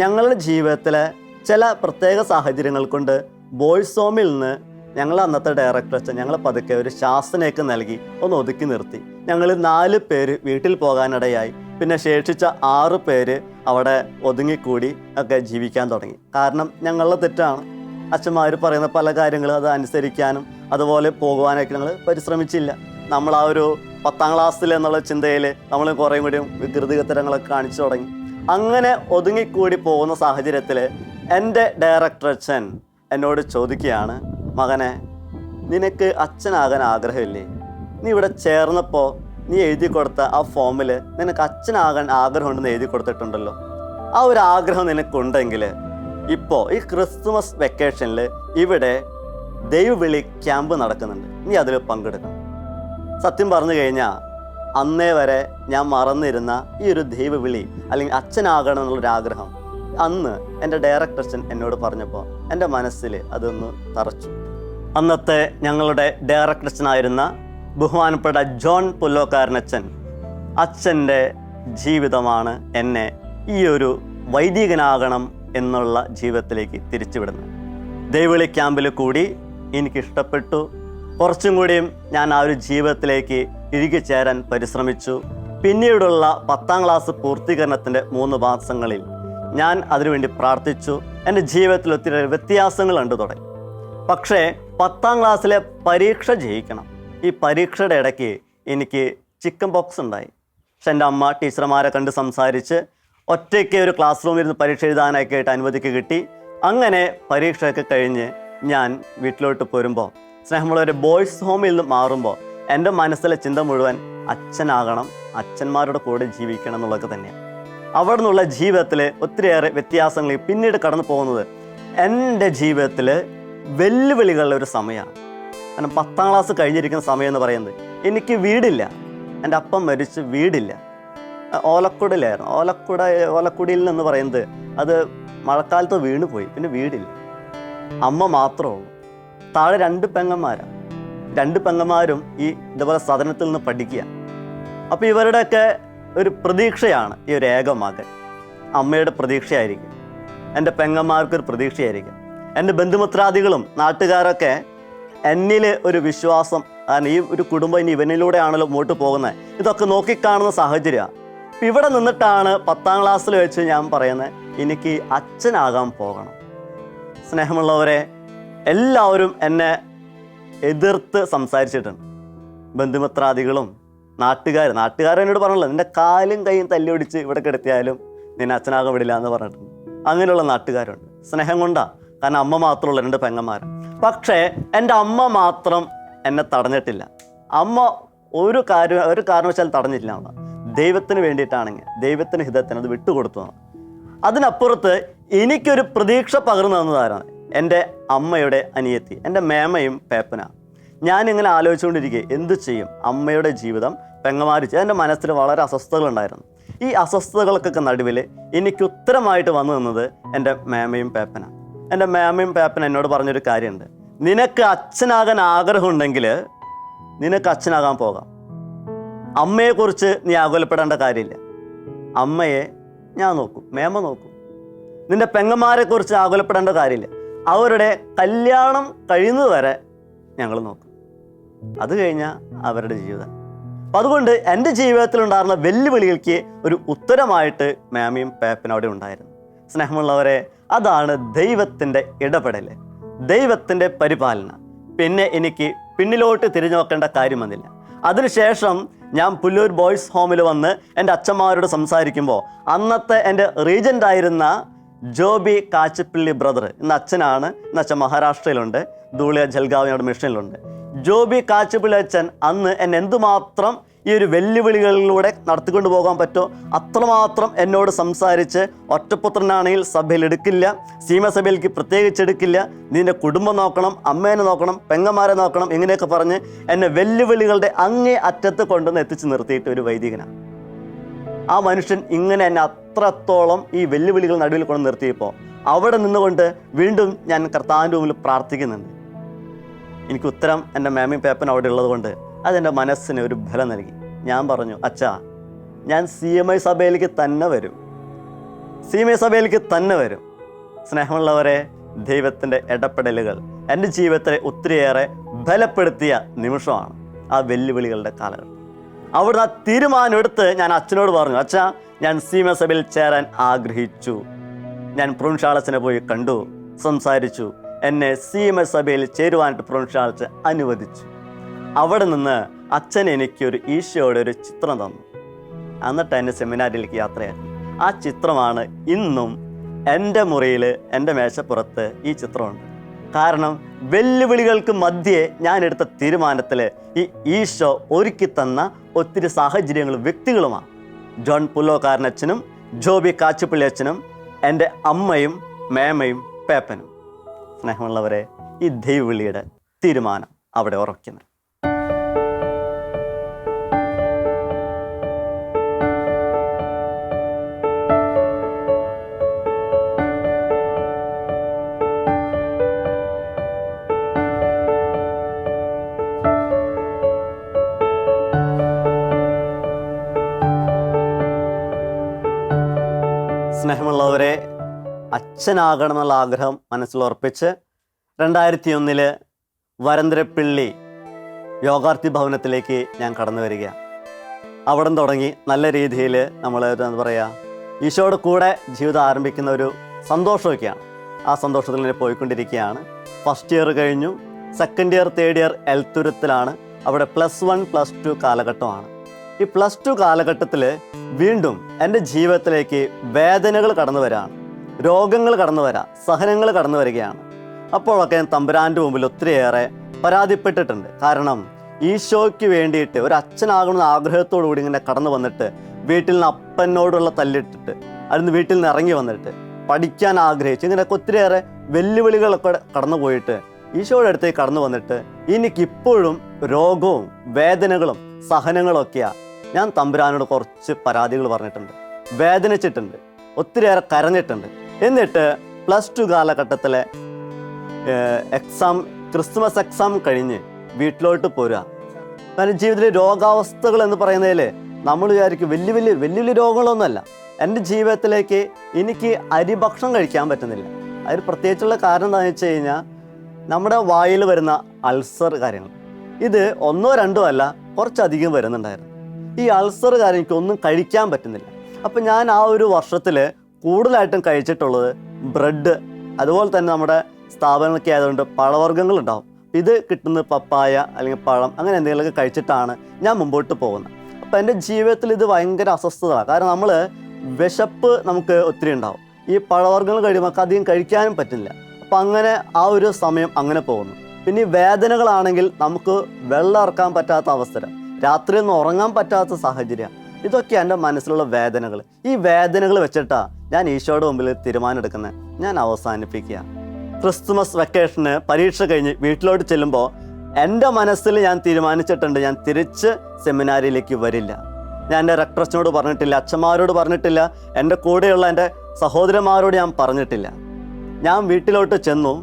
ഞങ്ങളുടെ ജീവിതത്തിലെ ചില പ്രത്യേക സാഹചര്യങ്ങൾ കൊണ്ട് ബോയ്സ് ഹോമിൽ നിന്ന് ഞങ്ങൾ അന്നത്തെ ഡയറക്ടർ അച്ഛൻ ഞങ്ങൾ പതുക്കെ ഒരു ശാസനയൊക്കെ നൽകി ഒന്ന് ഒതുക്കി നിർത്തി. ഞങ്ങൾ 4 പേര് വീട്ടിൽ പോകാനിടയായി. പിന്നെ ശേഷിച്ച 6 പേര് അവിടെ ഒതുങ്ങിക്കൂടി ഒക്കെ ജീവിക്കാൻ തുടങ്ങി. കാരണം ഞങ്ങളുടെ തെറ്റാണ്. അച്ഛന്മാർ പറയുന്ന പല കാര്യങ്ങളും അത് അനുസരിക്കാനും അതുപോലെ പോകുവാനൊക്കെ ഞങ്ങൾ പരിശ്രമിച്ചില്ല. നമ്മൾ ആ ഒരു 10ാം ക്ലാസ്സിൽ എന്നുള്ള ചിന്തയിൽ നമ്മൾ കുറേ കൂടി വികൃതികത്തരങ്ങളൊക്കെ കാണിച്ചു തുടങ്ങി. അങ്ങനെ ഒതുങ്ങിക്കൂടി പോകുന്ന സാഹചര്യത്തിൽ എൻ്റെ ഡയറക്ടർ അച്ഛൻ എന്നോട് ചോദിക്കുകയാണ്, മകനെ, നിനക്ക് അച്ഛനാകാൻ ആഗ്രഹമില്ലേ? നീ ഇവിടെ ചേർന്നപ്പോൾ നീ എഴുതി കൊടുത്ത ആ ഫോമിൽ നിനക്ക് അച്ഛനാകാൻ ആഗ്രഹമുണ്ടെന്ന് എഴുതി കൊടുത്തിട്ടുണ്ടല്ലോ. ആ ഒരു ആഗ്രഹം നിനക്കുണ്ടെങ്കിൽ ഇപ്പോൾ ഈ ക്രിസ്തുമസ് വെക്കേഷനിൽ ഇവിടെ ദൈവവിളി ക്യാമ്പ് നടക്കുന്നുണ്ട്, നീ അതിൽ പങ്കെടുക്കണം. സത്യം പറഞ്ഞു കഴിഞ്ഞാൽ അന്നേ വരെ ഞാൻ മറന്നിരുന്ന ഈ ഒരു ദൈവവിളി അല്ലെങ്കിൽ അച്ഛനാകണം എന്നുള്ളൊരാഗ്രഹം അന്ന് എൻ്റെ ഡയറക്ടർ അച്ഛൻ എന്നോട് പറഞ്ഞപ്പോൾ എൻ്റെ മനസ്സിൽ അതൊന്ന് തറച്ചു. അന്നത്തെ ഞങ്ങളുടെ ഡയറക്ടർ അച്ഛനായിരുന്ന ബഹുമാനപ്പെട്ട ജോൺ പുല്ലോക്കാരനച്ഛൻ, അച്ഛൻ്റെ ജീവിതമാണ് എന്നെ ഈ ഒരു വൈദികനാകണം എന്നുള്ള ജീവിതത്തിലേക്ക് തിരിച്ചുവിടുന്നത്. ദൈവവിളി ക്യാമ്പിൽ കൂടി എനിക്കിഷ്ടപ്പെട്ടു. കുറച്ചും കൂടിയും ഞാൻ ആ ഒരു ജീവിതത്തിലേക്ക് ഇഴുകിച്ചേരാൻ പരിശ്രമിച്ചു. പിന്നീടുള്ള 10ാം ക്ലാസ് പൂർത്തീകരണത്തിൻ്റെ 3 മാസങ്ങളിൽ ഞാൻ അതിനുവേണ്ടി പ്രാർത്ഥിച്ചു. എൻ്റെ ജീവിതത്തിൽ ഒത്തിരി വ്യത്യാസങ്ങൾ കണ്ടു തുടങ്ങി. പക്ഷേ 10ാം ക്ലാസ്സിലെ പരീക്ഷ ജയിക്കണം. ഈ പരീക്ഷയുടെ ഇടയ്ക്ക് എനിക്ക് ചിക്കൻ പോക്സ് ഉണ്ടായി. പക്ഷെ എൻ്റെ അമ്മ ടീച്ചർമാരെ കണ്ട് സംസാരിച്ച് ഒറ്റയ്ക്ക് ഒരു ക്ലാസ് റൂമിൽ ഇരുന്ന് പരീക്ഷ എഴുതാനൊക്കെ ആയിട്ട് അനുമതിക്ക് കിട്ടി. അങ്ങനെ പരീക്ഷയൊക്കെ കഴിഞ്ഞ് ഞാൻ വീട്ടിലോട്ട് പോരുമ്പോൾ, സ്നേഹമുള്ളവരെ, ബോയ്സ് ഹോമിൽ നിന്ന് മാറുമ്പോൾ എൻ്റെ മനസ്സിലെ ചിന്ത മുഴുവൻ അച്ഛനാകണം, അച്ഛന്മാരുടെ കൂടെ ജീവിക്കണം എന്നുള്ളതൊക്കെ തന്നെയാണ്. അവിടെ നിന്നുള്ള ജീവിതത്തിൽ ഒത്തിരിയേറെ വ്യത്യാസങ്ങൾ പിന്നീട് കടന്നു പോകുന്നത് എൻ്റെ ജീവിതത്തിൽ വെല്ലുവിളികളുടെ ഒരു സമയമാണ്. കാരണം 10ാം ക്ലാസ് കഴിഞ്ഞിരിക്കുന്ന സമയം എന്ന് പറയുന്നത് എനിക്ക് വീടില്ല. എൻ്റെ അപ്പം മരിച്ച് വീടില്ല. ഓലക്കുടിലായിരുന്നു. ഓലക്കുടിയിൽ നിന്ന് പറയുന്നത് അത് മഴക്കാലത്ത് വീണ് പോയി. പിന്നെ വീടില്ല. അമ്മ മാത്രമേ ഉള്ളൂ. താഴെ 2 പെങ്ങന്മാരാണ്. 2 പെങ്ങന്മാരും ഇതുപോലെ സദനത്തിൽ നിന്ന് പഠിക്കുക. അപ്പോൾ ഇവരുടെയൊക്കെ ഒരു പ്രതീക്ഷയാണ് ഈ ഒരു ഏക മകൻ. അമ്മയുടെ പ്രതീക്ഷയായിരിക്കും, എൻ്റെ പെങ്ങന്മാർക്കൊരു പ്രതീക്ഷയായിരിക്കും. എൻ്റെ ബന്ധുമിത്രാദികളും നാട്ടുകാരൊക്കെ എന്നിൽ ഒരു വിശ്വാസം, കാരണം ഈ ഒരു കുടുംബം ഇനി ഇവനിലൂടെയാണല്ലോ മുമ്പോട്ട് പോകുന്നത്, ഇതൊക്കെ നോക്കിക്കാണുന്ന സാഹചര്യമാണ്. ഇവിടെ നിന്നിട്ടാണ് 10ാം ക്ലാസ്സിൽ വെച്ച് ഞാൻ പറയുന്നത് എനിക്ക് അച്ഛനാകാൻ പോകണം. സ്നേഹമുള്ളവരെ, എല്ലാവരും എന്നെ എതിർത്ത് സംസാരിച്ചിട്ടുണ്ട്. ബന്ധുമിത്രാദികളും നാട്ടുകാരെന്നോട് പറഞ്ഞല്ലോ, നിൻ്റെ കാലും കൈയും തല്ലി ഒടിച്ച് ഇവിടെ കിടത്തിയാലും നിന്നെ അച്ഛനാകാൻ വിടില്ല എന്ന് പറഞ്ഞിട്ടുണ്ട്. അങ്ങനെയുള്ള നാട്ടുകാരുണ്ട്. സ്നേഹം കൊണ്ടാണ്. കാരണം അമ്മ മാത്രമുള്ള 2 പെങ്ങന്മാർ. പക്ഷേ എൻ്റെ അമ്മ മാത്രം എന്നെ തടഞ്ഞിട്ടില്ല. അമ്മ ഒരു കാരണവശാലും തടഞ്ഞിട്ടില്ല. ദൈവത്തിന് വേണ്ടിയിട്ടാണെങ്കിൽ ദൈവത്തിന് ഹിതത്തിന് അത് വിട്ടുകൊടുത്തു. അതിനപ്പുറത്ത് എനിക്കൊരു പ്രതീക്ഷ പകർന്നു തന്നതാരാണ് എൻ്റെ അമ്മയുടെ അനിയത്തി, എൻ്റെ മേമയും പേപ്പന. ഞാനിങ്ങനെ ആലോചിച്ചുകൊണ്ടിരിക്കുക, എന്ത് ചെയ്യും? അമ്മയുടെ ജീവിതം, പെങ്ങന്മാർ. എൻ്റെ മനസ്സിൽ വളരെ അസ്വസ്ഥതകളുണ്ടായിരുന്നു. ഈ അസ്വസ്ഥതകൾക്കൊക്കെ നടുവിൽ എനിക്ക് ഉത്തരമായിട്ട് വന്നു നിന്നത് എൻ്റെ മേമയും പേപ്പന. എൻ്റെ മേമയും പേപ്പന എന്നോട് പറഞ്ഞൊരു കാര്യമുണ്ട്. നിനക്ക് അച്ഛനാകാൻ ആഗ്രഹമുണ്ടെങ്കിൽ നിനക്ക് അച്ഛനാകാൻ പോകാം. അമ്മയെക്കുറിച്ച് നീ ആകുലപ്പെടേണ്ട കാര്യമില്ല. അമ്മയെ ഞാൻ നോക്കും, മേമ നോക്കും. നിൻ്റെ പെങ്ങന്മാരെ കുറിച്ച് ആകുലപ്പെടേണ്ട കാര്യമില്ല. അവരുടെ കല്യാണം കഴിയുന്നത് വരെ ഞങ്ങൾ നോക്കും. അത് കഴിഞ്ഞാൽ അവരുടെ ജീവിതം. അപ്പം അതുകൊണ്ട് എൻ്റെ ജീവിതത്തിലുണ്ടായിരുന്ന വെല്ലുവിളികൾക്ക് ഒരു ഉത്തരമായിട്ട് മേമയും പേപ്പനും അവിടെ ഉണ്ടായിരുന്നു. സ്നേഹമുള്ളവരെ, അതാണ് ദൈവത്തിൻ്റെ ഇടപെടൽ, ദൈവത്തിൻ്റെ പരിപാലന. പിന്നെ എനിക്ക് പിന്നിലോട്ട് തിരിഞ്ഞു നോക്കേണ്ട കാര്യം വന്നില്ല. അതിനുശേഷം ഞാൻ പുല്ലൂർ ബോയ്സ് ഹോമിൽ വന്ന് എൻ്റെ അച്ഛന്മാരോട് സംസാരിക്കുമ്പോൾ അന്നത്തെ എൻ്റെ റീജൻ്റായിരുന്ന ജോബി കാച്ചിപ്പിള്ളി ബ്രദർ, ഇന്ന് അച്ഛനാണ്. ഇന്ന് അച്ഛൻ മഹാരാഷ്ട്രയിലുണ്ട്, ധൂളിയ ജൽഗാവിനോട് മിഷനിലുണ്ട്. ജോബി കാച്ചിപ്പിള്ളി അച്ഛൻ അന്ന് എന്നെ എന്തുമാത്രം ഈ ഒരു വെല്ലുവിളികളിലൂടെ നടത്തിക്കൊണ്ട് പോകാൻ പറ്റുമോ അത്രമാത്രം എന്നോട് സംസാരിച്ച്, ഒറ്റപുത്രനാണെങ്കിൽ സഭയിൽ എടുക്കില്ല, സീമസഭയിലേക്ക് പ്രത്യേകിച്ച് എടുക്കില്ല, നിൻ്റെ കുടുംബം നോക്കണം, അമ്മേനെ നോക്കണം, പെങ്ങന്മാരെ നോക്കണം, ഇങ്ങനെയൊക്കെ പറഞ്ഞ് എന്നെ വെല്ലുവിളികളുടെ അങ്ങേ അറ്റത്ത് കൊണ്ടുവന്ന് എത്തിച്ച് നിർത്തിയിട്ട് ഒരു വൈദികനാണ്. ആ മനുഷ്യൻ ഇങ്ങനെ എന്നെ അത്രത്തോളം ഈ വെല്ലുവിളികൾ നടുവിൽ കൊണ്ട് നിർത്തിയപ്പോൾ അവിടെ നിന്നുകൊണ്ട് വീണ്ടും ഞാൻ കർത്താവിൻ്റെ മുമ്പിൽ പ്രാർത്ഥിക്കുന്നുണ്ട്. എനിക്ക് ഉത്തരം എൻ്റെ മേമയും പേപ്പൻ അവിടെ ഉള്ളത് കൊണ്ട് അതെൻ്റെ മനസ്സിന് ഒരു ബലം നൽകി. ഞാൻ പറഞ്ഞു, അച്ഛാ, ഞാൻ CMI സഭയിലേക്ക് തന്നെ വരും, CMI സഭയിലേക്ക് തന്നെ വരും. സ്നേഹമുള്ളവരെ, ദൈവത്തിൻ്റെ ഇടപെടലുകൾ എൻ്റെ ജീവിതത്തെ ഒത്തിരിയേറെ ബലപ്പെടുത്തിയ നിമിഷമാണ് ആ വെല്ലുവിളികളുടെ കാലഘട്ടം. അവിടുന്ന് ആ തീരുമാനം എടുത്ത് ഞാൻ അച്ഛനോട് പറഞ്ഞു, അച്ഛാ, ഞാൻ CMI സഭയിൽ ചേരാൻ ആഗ്രഹിച്ചു. ഞാൻ പ്രൊവിൻഷ്യാളച്ചനെ പോയി കണ്ടു, സംസാരിച്ചു. എന്നെ CMI സഭയിൽ ചേരുവാനായിട്ട് പ്രൊവിൻഷ്യാളച്ചൻ അനുവദിച്ചു. അവിടെ നിന്ന് അച്ഛൻ എനിക്കൊരു ഈശോയുടെ ഒരു ചിത്രം തന്നു. എന്നിട്ട് എൻ്റെ സെമിനാരിലേക്ക് യാത്രയാക്കി. ആ ചിത്രമാണ് ഇന്നും എൻ്റെ മുറിയിൽ, എൻ്റെ മേശപ്പുറത്ത് ഈ ചിത്രമുണ്ട്. കാരണം വെല്ലുവിളികൾക്ക് മധ്യേ ഞാൻ എടുത്ത തീരുമാനത്തിൽ ഈ ഈശോ ഒരുക്കി തന്ന ഒത്തിരി സാഹചര്യങ്ങളും വ്യക്തികളുമാണ്. ജോൺ പുല്ലോക്കാരനച്ഛനും ജോബി കാച്ചിപ്പള്ളി അച്ഛനും എൻ്റെ അമ്മയും മേമയും പേപ്പനും. സ്നേഹമുള്ളവരെ, ഈ ദൈവവിളിയുടെ തീരുമാനം അവിടെ ഉറയ്ക്കുന്നത്. സ്നേഹമുള്ളവരെ, അച്ഛനാകണമെന്നുള്ള ആഗ്രഹം മനസ്സിലുറപ്പിച്ച് 2001 വരന്തരപ്പിള്ളി യോഗാർത്ഥി ഭവനത്തിലേക്ക് ഞാൻ കടന്നു വരികയാണ്. അവിടെ തുടങ്ങി നല്ല രീതിയിൽ നമ്മൾ എന്താ പറയുക, ഈശോയുടെ കൂടെ ജീവിതം ആരംഭിക്കുന്ന ഒരു സന്തോഷമൊക്കെയാണ്. ആ സന്തോഷത്തിൽ ഇങ്ങനെ പോയിക്കൊണ്ടിരിക്കുകയാണ്. ഫസ്റ്റ് ഇയർ കഴിഞ്ഞു, സെക്കൻഡ് ഇയർ തേർഡ് ഇയർ എൽത്തുരത്തിലാണ്. അവിടെ +1 +2 കാലഘട്ടമാണ്. ഈ +2 കാലഘട്ടത്തിൽ വീണ്ടും എൻ്റെ ജീവിതത്തിലേക്ക് വേദനകൾ കടന്നു വരാണ്, രോഗങ്ങൾ കടന്നു വരാം, സഹനങ്ങൾ കടന്നു വരികയാണ്. അപ്പോഴൊക്കെ ഞാൻ തമ്പുരാൻ്റെ മുമ്പിൽ ഒത്തിരിയേറെ പരാതിപ്പെട്ടിട്ടുണ്ട്. കാരണം ഈശോയ്ക്ക് വേണ്ടിയിട്ട് ഒരു അച്ഛനാകണമെന്ന ആഗ്രഹത്തോടു കൂടി ഇങ്ങനെ കടന്നു വന്നിട്ട് വീട്ടിൽ നിന്ന് അപ്പനോടുള്ള തല്ലിട്ടിട്ട് അതിന് വീട്ടിൽ നിന്ന് ഇറങ്ങി വന്നിട്ട് പഠിക്കാൻ ആഗ്രഹിച്ച് ഇങ്ങനെയൊക്കെ ഒത്തിരിയേറെ വെല്ലുവിളികളൊക്കെ കടന്നു പോയിട്ട് ഈശോയുടെ അടുത്തേക്ക് കടന്നു വന്നിട്ട് എനിക്കിപ്പോഴും രോഗവും വേദനകളും സഹനങ്ങളും ഒക്കെയാണ്. ഞാൻ തമ്പുരാനോട് കുറച്ച് പരാതികൾ പറഞ്ഞിട്ടുണ്ട്, വേദനിച്ചിട്ടുണ്ട്, ഒത്തിരിയേറെ കരഞ്ഞിട്ടുണ്ട്. എന്നിട്ട് +2 കാലഘട്ടത്തിലെ ക്രിസ്മസ് എക്സാം കഴിഞ്ഞ് വീട്ടിലോട്ട് പോരുക. കാരണം ജീവിതത്തിലെ രോഗാവസ്ഥകൾ എന്ന് പറയുന്നതിൽ നമ്മൾ വിചാരിക്കും വലിയ വലിയ രോഗങ്ങളൊന്നുമല്ല. എൻ്റെ ജീവിതത്തിലേക്ക് എനിക്ക് അരിഭക്ഷണം കഴിക്കാൻ പറ്റുന്നില്ല. അതിന് പ്രത്യേകിച്ചുള്ള കാരണം എന്താണെന്ന് വെച്ച് കഴിഞ്ഞാൽ നമ്മുടെ വായിൽ വരുന്ന അൾസർ കാര്യങ്ങൾ, ഇത് 1 2 അല്ല, കുറച്ചധികം വരുന്നുണ്ടായിരുന്നു. ഈ അൾസർ കാര്യം എനിക്കൊന്നും കഴിക്കാൻ പറ്റുന്നില്ല. അപ്പം ഞാൻ ആ ഒരു വർഷത്തിൽ കൂടുതലായിട്ടും കഴിച്ചിട്ടുള്ളത് ബ്രെഡ്, അതുപോലെ തന്നെ നമ്മുടെ സ്ഥാപനങ്ങളൊക്കെ ആയതുകൊണ്ട് പഴവർഗ്ഗങ്ങളുണ്ടാവും. ഇത് കിട്ടുന്ന പപ്പായ അല്ലെങ്കിൽ പഴം അങ്ങനെ എന്തെങ്കിലുമൊക്കെ കഴിച്ചിട്ടാണ് ഞാൻ മുമ്പോട്ട് പോകുന്നത്. അപ്പം എൻ്റെ ജീവിതത്തിൽ ഇത് ഭയങ്കര അസ്വസ്ഥത. കാരണം നമ്മൾ വിശപ്പ് നമുക്ക് ഒത്തിരി ഉണ്ടാവും. ഈ പഴവർഗ്ഗങ്ങൾ കഴിയുമ്പോൾ അധികം കഴിക്കാനും പറ്റില്ല. അപ്പം അങ്ങനെ ആ ഒരു സമയം അങ്ങനെ പോകുന്നു. പിന്നെ ഈ വേദനകളാണെങ്കിൽ നമുക്ക് വെള്ളം ഇറക്കാൻ പറ്റാത്ത അവസരം, രാത്രിയൊന്നും ഉറങ്ങാൻ പറ്റാത്ത സാഹചര്യം, ഇതൊക്കെ എൻ്റെ മനസ്സിലുള്ള വേദനകൾ. ഈ വേദനകൾ വെച്ചിട്ടാണ് ഞാൻ ഈശോയുടെ മുമ്പിൽ തീരുമാനം എടുക്കുന്നത്. ഞാൻ അവസാനിപ്പിക്കുക. ക്രിസ്മസ് വെക്കേഷന് പരീക്ഷ കഴിഞ്ഞ് വീട്ടിലോട്ട് ചെല്ലുമ്പോൾ എൻ്റെ മനസ്സിൽ ഞാൻ തീരുമാനിച്ചിട്ടുണ്ട്, ഞാൻ തിരിച്ച് സെമിനാരിയിലേക്ക് വരില്ല. ഞാൻ എൻ്റെ റെക്ടറച്ചനോട് പറഞ്ഞിട്ടില്ല, അച്ഛന്മാരോട് പറഞ്ഞിട്ടില്ല, എൻ്റെ കൂടെയുള്ള എൻ്റെ സഹോദരന്മാരോട് ഞാൻ പറഞ്ഞിട്ടില്ല. ഞാൻ വീട്ടിലോട്ട് ചെന്നു.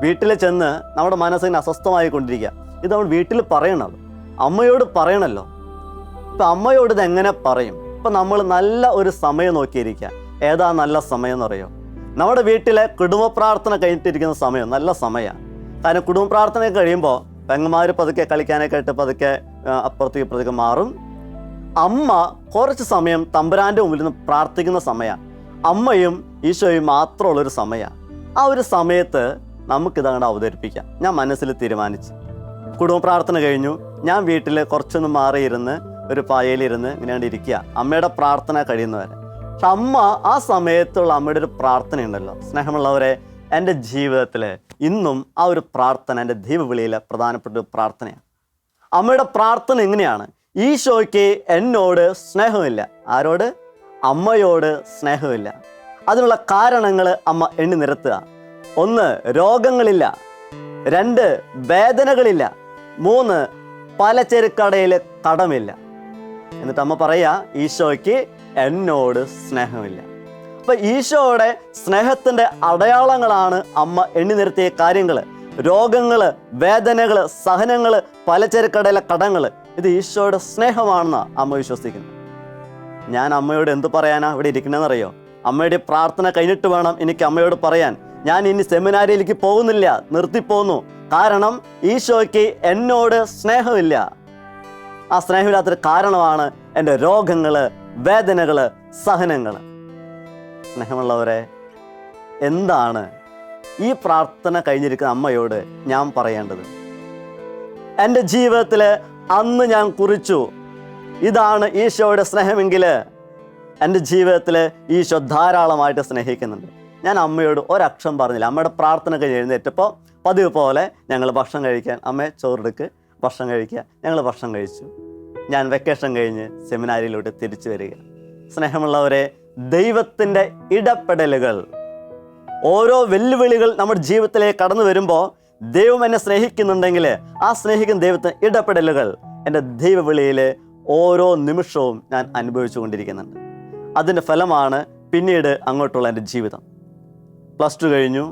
വീട്ടിൽ ചെന്ന് നമ്മുടെ മനസ്സിന് അസ്വസ്ഥമായി കൊണ്ടിരിക്കുക. ഇത് നമ്മൾ വീട്ടിൽ പറയണത്, അമ്മയോട് പറയണമല്ലോ. ഇപ്പം അമ്മയോട് ഇത് എങ്ങനെ പറയും? ഇപ്പം നമ്മൾ നല്ല ഒരു സമയം നോക്കിയിരിക്കുക. ഏതാ നല്ല സമയം എന്ന് പറയുമോ? നമ്മുടെ വീട്ടിലെ കുടുംബ പ്രാർത്ഥന കഴിഞ്ഞിട്ടിരിക്കുന്ന സമയം നല്ല സമയമാണ്. കാരണം കുടുംബ പ്രാർത്ഥന കഴിയുമ്പോൾ പെങ്ങന്മാർ പതുക്കെ കളിക്കാനൊക്കെ ആയിട്ട് പതുക്കെ അപ്പുറത്തേക്ക് ഇപ്പുറത്തേക്ക് മാറും. അമ്മ കുറച്ച് സമയം തമ്പുരാൻ്റെ മുമ്പിൽ നിന്ന് പ്രാർത്ഥിക്കുന്ന സമയമാണ്. അമ്മയും ഈശോയും മാത്രമുള്ളൊരു സമയമാണ്. ആ ഒരു സമയത്ത് നമുക്കിതങ്ങോട്ട് അവതരിപ്പിക്കാം. ഞാൻ മനസ്സിൽ തീരുമാനിച്ചു. കുടുംബ പ്രാർത്ഥന കഴിഞ്ഞു. ഞാൻ വീട്ടിൽ കുറച്ചൊന്ന് മാറിയിരുന്ന് ഒരു പായയിലിരുന്ന് ഇങ്ങനെ ഇരിക്കുക, അമ്മയുടെ പ്രാർത്ഥന കഴിയുന്നവരെ. പക്ഷെ അമ്മ ആ സമയത്തുള്ള അമ്മയുടെ ഒരു പ്രാർത്ഥന ഉണ്ടല്ലോ, സ്നേഹമുള്ളവരെ, എൻ്റെ ജീവിതത്തിൽ ഇന്നും ആ ഒരു പ്രാർത്ഥന എൻ്റെ ദൈവവിളിയിലെ പ്രധാനപ്പെട്ട ഒരു പ്രാർത്ഥനയാണ്. അമ്മയുടെ പ്രാർത്ഥന എങ്ങനെയാണ്? ഈശോയ്ക്ക് എന്നോട് സ്നേഹമില്ല. ആരോട്? അമ്മയോട് സ്നേഹമില്ല. അതിനുള്ള കാരണങ്ങൾ അമ്മ എണ്ണി നിരത്തുക. 1, രോഗങ്ങളില്ല. 2, വേദനകളില്ല. 3, പലചരക്കടയിൽ കടമില്ല. എന്നിട്ട് അമ്മ പറയാ, ഈശോയ്ക്ക് എന്നോട് സ്നേഹമില്ല. അപ്പൊ ഈശോയുടെ സ്നേഹത്തിന്റെ അടയാളങ്ങളാണ് അമ്മ എണ്ണി നിരത്തിയ കാര്യങ്ങൾ. രോഗങ്ങള്, വേദനകള്, സഹനങ്ങള്, പലചരക്കടയിലെ കടങ്ങള്, ഇത് ഈശോയുടെ സ്നേഹമാണെന്നാണ് അമ്മ വിശ്വസിക്കുന്നത്. ഞാൻ അമ്മയോട് എന്ത് പറയാനാ ഇവിടെ ഇരിക്കണമെന്നറിയോ? അമ്മയുടെ പ്രാർത്ഥന കഴിഞ്ഞിട്ട് വേണം എനിക്ക് അമ്മയോട് പറയാൻ, ഞാൻ ഇനി സെമിനാരിയിലേക്ക് പോകുന്നില്ല, നിർത്തിപ്പോന്നു. കാരണം ഈശോയ്ക്ക് എന്നോട് സ്നേഹമില്ല. ആ സ്നേഹമില്ലാത്തൊരു കാരണമാണ് എൻ്റെ രോഗങ്ങള്, വേദനകള്, സഹനങ്ങള്. സ്നേഹമുള്ളവരെ, എന്താണ് ഈ പ്രാർത്ഥന കഴിഞ്ഞിരിക്കുന്ന അമ്മയോട് ഞാൻ പറയേണ്ടത്? എൻ്റെ ജീവിതത്തിൽ അന്ന് ഞാൻ കുറിച്ചു, ഇതാണ് ഈശോയുടെ സ്നേഹമെങ്കിൽ എൻ്റെ ജീവിതത്തിൽ ഈശോ ധാരാളമായിട്ട് സ്നേഹിക്കുന്നുണ്ട്. ഞാൻ അമ്മയോട് ഒരക്ഷരം പറഞ്ഞില്ല. അമ്മയുടെ പ്രാർത്ഥന കഴിഞ്ഞ് എഴുന്നേറ്റപ്പോൾ പതിവ് പോലെ ഞങ്ങൾ ഭക്ഷണം കഴിക്കാൻ, അമ്മേ ചോറെടുക്ക്, ഭക്ഷണം കഴിക്കുക. ഞങ്ങൾ ഭക്ഷണം കഴിച്ചു. ഞാൻ വെക്കേഷൻ കഴിഞ്ഞ് സെമിനാരിയിലോട്ട് തിരിച്ചു വരിക. സ്നേഹമുള്ളവരെ, ദൈവത്തിൻ്റെ ഇടപെടലുകൾ, ഓരോ വെല്ലുവിളികൾ നമ്മുടെ ജീവിതത്തിലേക്ക് കടന്നു വരുമ്പോൾ ദൈവം എന്നെ സ്നേഹിക്കുന്നുണ്ടെങ്കിൽ ആ സ്നേഹിക്കുന്ന ദൈവത്തിൻ്റെ ഇടപെടലുകൾ എൻ്റെ ദൈവവിളിയിൽ ഓരോ നിമിഷവും ഞാൻ അനുഭവിച്ചു കൊണ്ടിരിക്കുന്നുണ്ട്. അതിൻ്റെ ഫലമാണ് പിന്നീട് അങ്ങോട്ടുള്ള എൻ്റെ ജീവിതം. +2 കഴിഞ്ഞു.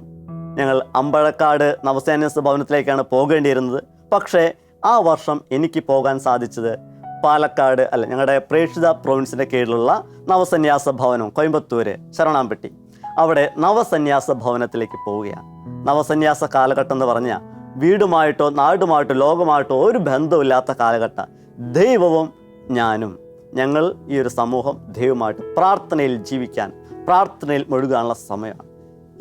ഞങ്ങൾ അമ്പഴക്കാട് നവസന്യാസ ഭവനത്തിലേക്കാണ് പോകേണ്ടിയിരുന്നത്. പക്ഷേ ആ വർഷം എനിക്ക് പോകാൻ സാധിച്ചത് പാലക്കാട് അല്ല, ഞങ്ങളുടെ പ്രേക്ഷിത പ്രൊവിൻസിൻ്റെ കീഴിലുള്ള നവസന്യാസ ഭവനം, കോയമ്പത്തൂര് ശരണാംപെട്ടി, അവിടെ നവസന്യാസ ഭവനത്തിലേക്ക് പോവുകയാണ്. നവസന്യാസ കാലഘട്ടം എന്ന് പറഞ്ഞാൽ വീടുമായിട്ടോ നാടുമായിട്ടോ ലോകമായിട്ടോ ഒരു ബന്ധമില്ലാത്ത കാലഘട്ടം. ദൈവവും ഞാനും ഞങ്ങൾ ഈ ഒരു സമൂഹം ദൈവമായിട്ട് പ്രാർത്ഥനയിൽ ജീവിക്കാൻ, പ്രാർത്ഥനയിൽ മുഴുകാനുള്ള സമയമാണ്.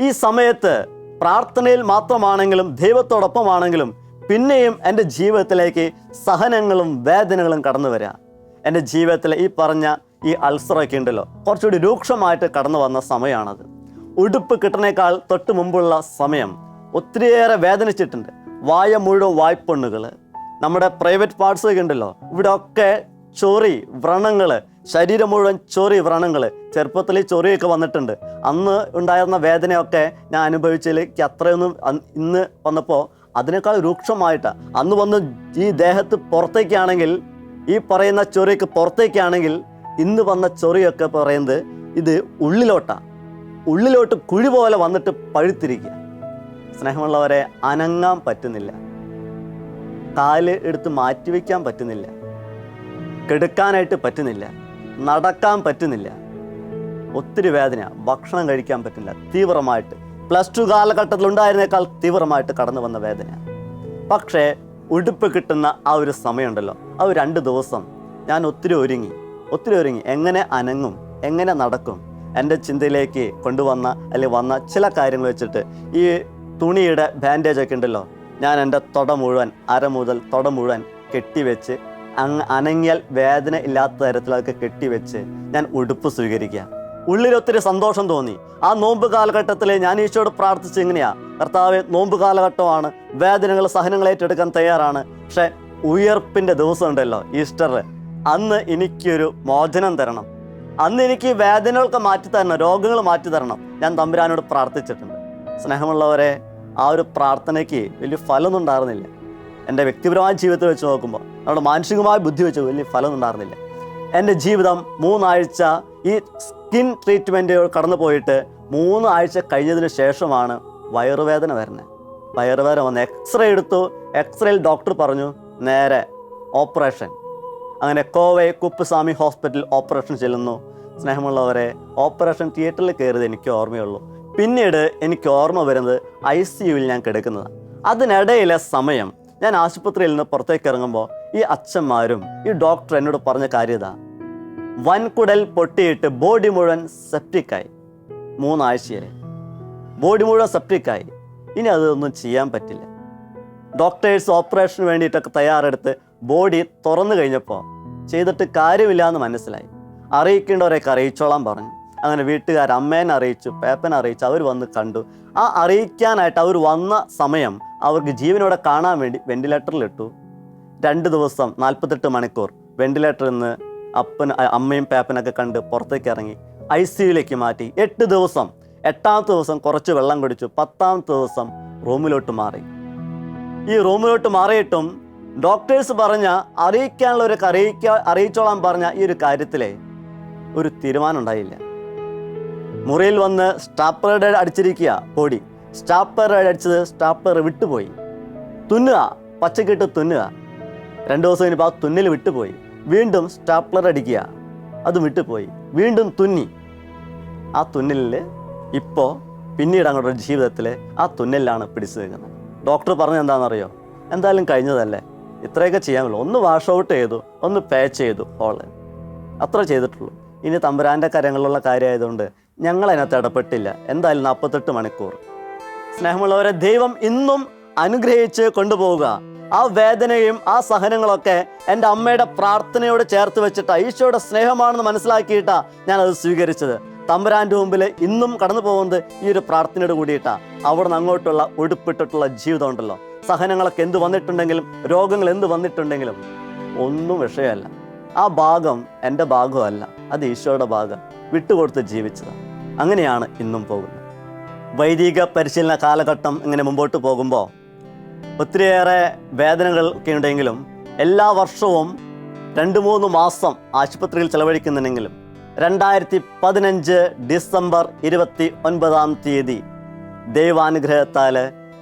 ഈ സമയത്ത് പ്രാർത്ഥനയിൽ മാത്രമാണെങ്കിലും ദൈവത്തോടൊപ്പമാണെങ്കിലും പിന്നെയും എൻ്റെ ജീവിതത്തിലേക്ക് സഹനങ്ങളും വേദനകളും കടന്നു വരിക. എൻ്റെ ജീവിതത്തിൽ ഈ പറഞ്ഞ ഈ അൾസറൊക്കെ ഉണ്ടല്ലോ, കുറച്ചുകൂടി രൂക്ഷമായിട്ട് കടന്നു വന്ന സമയമാണത്. ഉടുപ്പ് കിട്ടണേക്കാൾ തൊട്ട് മുമ്പുള്ള സമയം ഒത്തിരിയേറെ വേദനിച്ചിട്ടുണ്ട്. വായ മുഴുവൻ വായ്പണ്ണുകൾ, നമ്മുടെ പ്രൈവറ്റ് പാർട്സൊക്കെ ഉണ്ടല്ലോ, ഇവിടെ ഒക്കെ ചൊറി വ്രണങ്ങൾ, ശരീരം മുഴുവൻ ചൊറി വ്രണങ്ങൾ. ചെറുപ്പത്തിൽ ചൊറിയൊക്കെ വന്നിട്ടുണ്ട്. അന്ന് ഉണ്ടായിരുന്ന വേദനയൊക്കെ ഞാൻ അനുഭവിച്ചതിലേക്ക് അത്രയൊന്നും ഇന്ന് വന്നപ്പോൾ അതിനേക്കാൾ രൂക്ഷമായിട്ടാണ്. അന്ന് വന്ന് ഈ ദേഹത്ത് പുറത്തേക്കാണെങ്കിൽ, ഈ പറയുന്ന ചൊറിയൊക്കെ പുറത്തേക്കാണെങ്കിൽ, ഇന്ന് വന്ന ചൊറിയൊക്കെ പറയുന്നത് ഇത് ഉള്ളിലോട്ടാണ്. ഉള്ളിലോട്ട് കുഴി പോലെ വന്നിട്ട് പഴുത്തിരിക്കുക. സ്നേഹമുള്ളവരെ, അനങ്ങാൻ പറ്റുന്നില്ല, കാല് എടുത്ത് മാറ്റിവെക്കാൻ പറ്റുന്നില്ല, കെടുക്കാനായിട്ട് പറ്റുന്നില്ല, നടക്കാൻ പറ്റുന്നില്ല, ഒത്തിരി വേദന, ഭക്ഷണം കഴിക്കാൻ പറ്റില്ല. തീവ്രമായിട്ട് +2 കാലഘട്ടത്തിൽ ഉണ്ടായിരുന്നേക്കാൾ തീവ്രമായിട്ട് കടന്നു വന്ന വേദന. പക്ഷേ ഉടുപ്പ് കിട്ടുന്ന ആ ഒരു സമയമുണ്ടല്ലോ, ആ ഒരു 2 ദിവസം ഞാൻ ഒത്തിരി ഒരുങ്ങി. എങ്ങനെ അനങ്ങും, എങ്ങനെ നടക്കും, എൻ്റെ ചിന്തയിലേക്ക് വന്ന ചില കാര്യങ്ങൾ വെച്ചിട്ട് ഈ തുണിയുടെ ബാൻഡേജൊക്കെ ഉണ്ടല്ലോ, ഞാൻ എൻ്റെ തുട മുഴുവൻ, അര മുതൽ തുട മുഴുവൻ കെട്ടിവെച്ച്, അനങ്ങിയാൽ വേദന ഇല്ലാത്ത തരത്തിലൊക്കെ കെട്ടിവെച്ച് ഞാൻ ഉടുപ്പ് സ്വീകരിക്കുക. ഉള്ളിലൊത്തിരി സന്തോഷം തോന്നി. ആ നോമ്പ് കാലഘട്ടത്തിൽ ഞാൻ ഈശോയോട് പ്രാർത്ഥിച്ച് ഇങ്ങനെയാ, കർത്താവേ, നോമ്പ് കാലഘട്ടമാണ്, വേദനകൾ സഹനങ്ങൾ ഏറ്റെടുക്കാൻ തയ്യാറാണ്. പക്ഷെ ഉയർപ്പിൻ്റെ ദിവസം ഉണ്ടല്ലോ, ഈസ്റ്റർ, അന്ന് എനിക്കൊരു മോചനം തരണം, അന്ന് എനിക്ക് വേദനകളൊക്കെ മാറ്റി തരണം, രോഗങ്ങൾ മാറ്റി തരണം. ഞാൻ തമ്പുരാനോട് പ്രാർത്ഥിച്ചിട്ടുണ്ട്. സ്നേഹമുള്ളവരെ, ആ ഒരു പ്രാർത്ഥനയ്ക്ക് വലിയ ഫലമൊന്നും ഉണ്ടായിരുന്നില്ല. എൻ്റെ വ്യക്തിപരമായ ജീവിതത്തിൽ വെച്ച് നോക്കുമ്പോൾ, നമ്മുടെ മാനസികമായ ബുദ്ധി വെച്ച് വലിയ ഫലമൊന്നും ഉണ്ടായിരുന്നില്ല. എൻ്റെ ജീവിതം 3 ആഴ്ച ഈ സ്കിൻ ട്രീറ്റ്മെൻറ്റ് കടന്നു പോയിട്ട് 3 ആഴ്ച കഴിഞ്ഞതിന് ശേഷമാണ് വയറുവേദന വരുന്നത്. വയറുവേദന വന്ന് എക്സ്റേ എടുത്തു. എക്സ്റേയിൽ ഡോക്ടർ പറഞ്ഞു നേരെ ഓപ്പറേഷൻ. അങ്ങനെ കോവൈ കുപ്പുസ്വാമി ഹോസ്പിറ്റൽ ഓപ്പറേഷൻ ചെല്ലുന്നു. സ്നേഹമുള്ളവരെ, ഓപ്പറേഷൻ തിയേറ്ററിൽ കയറിയത് എനിക്ക് ഓർമ്മയുള്ളൂ. പിന്നീട് എനിക്ക് ഓർമ്മ വരുന്നത് ICUവിൽ ഞാൻ കിടക്കുന്നതാണ്. അതിനിടയിലെ സമയം ഞാൻ ആശുപത്രിയിൽ നിന്ന് പുറത്തേക്ക് ഇറങ്ങുമ്പോൾ ഈ അച്ഛന്മാരും ഈ ഡോക്ടർ എന്നോട് പറഞ്ഞ കാര്യത, വൻകുടൽ പൊട്ടിയിട്ട് ബോഡി മുഴുവൻ സെപ്റ്റിക്കായി. 3 ആഴ്ചയിലെ ബോഡി മുഴുവൻ സെപ്റ്റിക്കായി. ഇനി അതൊന്നും ചെയ്യാൻ പറ്റില്ല. ഡോക്ടേഴ്സ് ഓപ്പറേഷന് വേണ്ടിയിട്ടൊക്കെ തയ്യാറെടുത്ത് ബോഡി തുറന്നു കഴിഞ്ഞപ്പോൾ ചെയ്തിട്ട് കാര്യമില്ല എന്ന് മനസ്സിലായി. അറിയിക്കേണ്ടവരെയൊക്കെ അറിയിച്ചോളാൻ പറഞ്ഞു. അങ്ങനെ വീട്ടുകാർ അമ്മേനെ അറിയിച്ചു, പേപ്പനെ അറിയിച്ചു. അവർ വന്ന് കണ്ടു. ആ അറിയിക്കാനായിട്ട് അവർ വന്ന സമയം അവർക്ക് ജീവനോടെ കാണാൻ വേണ്ടി വെന്റിലേറ്ററിലിട്ടു. 2 ദിവസം 48 മണിക്കൂർ വെന്റിലേറ്ററിൽ നിന്ന് അമ്മയും പേപ്പനൊക്കെ കണ്ട് പുറത്തേക്ക് ഇറങ്ങി ICUവിലേക്ക് മാറ്റി. 8 ദിവസം, 8ാമത്തെ ദിവസം കുറച്ച് വെള്ളം കുടിച്ചു. 10ാമത്തെ ദിവസം റൂമിലോട്ട് മാറി. ഈ റൂമിലോട്ട് മാറിയിട്ടും ഡോക്ടേഴ്സ് പറഞ്ഞ അറിയിക്കാനുള്ളവരൊക്കെ അറിയിച്ചോളാൻ പറഞ്ഞ ഈ ഒരു കാര്യത്തിലെ ഒരു തീരുമാനം ഉണ്ടായില്ല. മുറിയിൽ വന്ന് സ്റ്റാപ്ലർ അടിച്ചിരിക്കുക ബോഡി. സ്റ്റാപ്ലർ അടിച്ചത് സ്റ്റാപ്ലർ വിട്ടുപോയി. തുന്നുക, പച്ചക്കിട്ട് തുന്നുക. 2 ദിവസം കഴിഞ്ഞപ്പോൾ ആ തുന്നൽ വിട്ടുപോയി. വീണ്ടും സ്റ്റാപ്ലർ അടിക്കുക, അത് വിട്ടുപോയി. വീണ്ടും തുന്നി. ആ തുന്നലിൽ ഇപ്പോൾ പിന്നീട് അങ്ങോട്ടൊരു ജീവിതത്തിൽ ആ തുന്നലിലാണ് പിടിച്ചു നിൽക്കുന്നത്. ഡോക്ടർ പറഞ്ഞത് എന്താണെന്നറിയോ? എന്തായാലും കഴിഞ്ഞതല്ലേ, ഇത്രയൊക്കെ ചെയ്യാമല്ലോ. ഒന്ന് വാഷ് ഔട്ട് ചെയ്തു, ഒന്ന് പാച്ച് ചെയ്തു ഹോള്, അത്ര ചെയ്തിട്ടുള്ളൂ. ഇനി തമ്പുരാൻ്റെ കരങ്ങളിലുള്ള കാര്യമായതുകൊണ്ട് ഞങ്ങൾ അതിനകത്ത് ഇടപെട്ടില്ല. എന്തായാലും 48 മണിക്കൂർ. സ്നേഹമുള്ളവരെ, ദൈവം ഇന്നും അനുഗ്രഹിച്ച് കൊണ്ടുപോവുക. ആ വേദനയും ആ സഹനങ്ങളൊക്കെ എൻ്റെ അമ്മയുടെ പ്രാർത്ഥനയോട് ചേർത്ത് വെച്ചിട്ടാ, ഈശോയുടെ സ്നേഹമാണെന്ന് മനസ്സിലാക്കിയിട്ടാണ് ഞാനത് സ്വീകരിച്ചത്. തമ്പുരാൻ്റെ മുമ്പിൽ ഇന്നും കടന്നു പോകുന്നത് ഈ ഒരു പ്രാർത്ഥനയോട് കൂടിയിട്ടാ. അവിടെ നിന്ന് അങ്ങോട്ടുള്ള ഉടുപ്പിട്ടിട്ടുള്ള ജീവിതം ഉണ്ടല്ലോ, സഹനങ്ങളൊക്കെ എന്ത് വന്നിട്ടുണ്ടെങ്കിലും, രോഗങ്ങൾ എന്ത് വന്നിട്ടുണ്ടെങ്കിലും ഒന്നും വിഷയമല്ല. ആ ഭാഗം എൻ്റെ ഭാഗമല്ല, അത് ഈശോയുടെ ഭാഗം. വിട്ടുകൊടുത്ത് ജീവിച്ചതാണ്. അങ്ങനെയാണ് ഇന്നും പോകുന്നത്. വൈദിക പരിശീലന കാലഘട്ടം ഇങ്ങനെ മുമ്പോട്ട് പോകുമ്പോൾ ഒത്തിരിയേറെ വേദനകൾ ഒക്കെ ഉണ്ടെങ്കിലും എല്ലാ വർഷവും 2-3 മാസം ആശുപത്രിയിൽ ചെലവഴിക്കുന്നുണ്ടെങ്കിലും 2015 ഡിസംബർ 29-ാം തീയതി ദൈവാനുഗ്രഹത്താൽ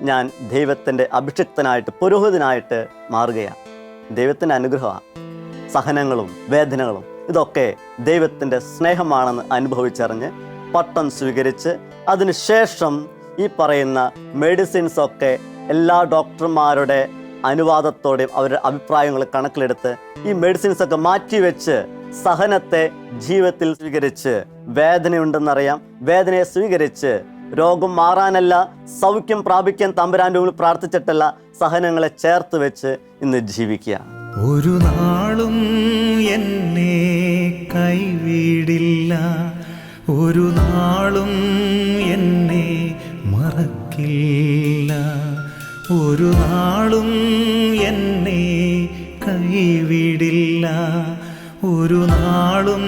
ഞാൻ ദൈവത്തിൻ്റെ അഭിഷിക്തനായിട്ട്, പുരോഹിതനായിട്ട് മാറുകയാണ്. ദൈവത്തിൻ്റെ അനുഗ്രഹമാണ്. സഹനങ്ങളും വേദനകളും ഇതൊക്കെ ദൈവത്തിൻ്റെ സ്നേഹമാണെന്ന് അനുഭവിച്ചറിഞ്ഞ് പട്ടം സ്വീകരിച്ച് അതിനുശേഷം ഈ പറയുന്ന മെഡിസിൻസൊക്കെ എല്ലാ ഡോക്ടർമാരുടെ അനുവാദത്തോടെയും അവരുടെ അഭിപ്രായങ്ങൾ കണക്കിലെടുത്ത് ഈ മെഡിസിൻസ് ഒക്കെ മാറ്റിവെച്ച് സഹനത്തെ ജീവിതത്തിൽ സ്വീകരിച്ച്, വേദനയുണ്ടെന്നറിയാം, വേദനയെ സ്വീകരിച്ച് രോഗം മാറാനല്ല സൗഖ്യം പ്രാപിക്കാൻ തമ്പുരാൻ്റെ മുമ്പിൽ പ്രാർത്ഥിച്ചിട്ടല്ല, സഹനങ്ങളെ ചേർത്ത് വെച്ച് ഇന്ന് ജീവിക്കുകയാണ്. ഒരു നാളും എന്നെ കൈവിടില്ല, ഒരു നാളും എന്നെ മറക്കില്ല, ഒരു നാളും എന്നെ കൈവിടില്ല, ഒരു നാളും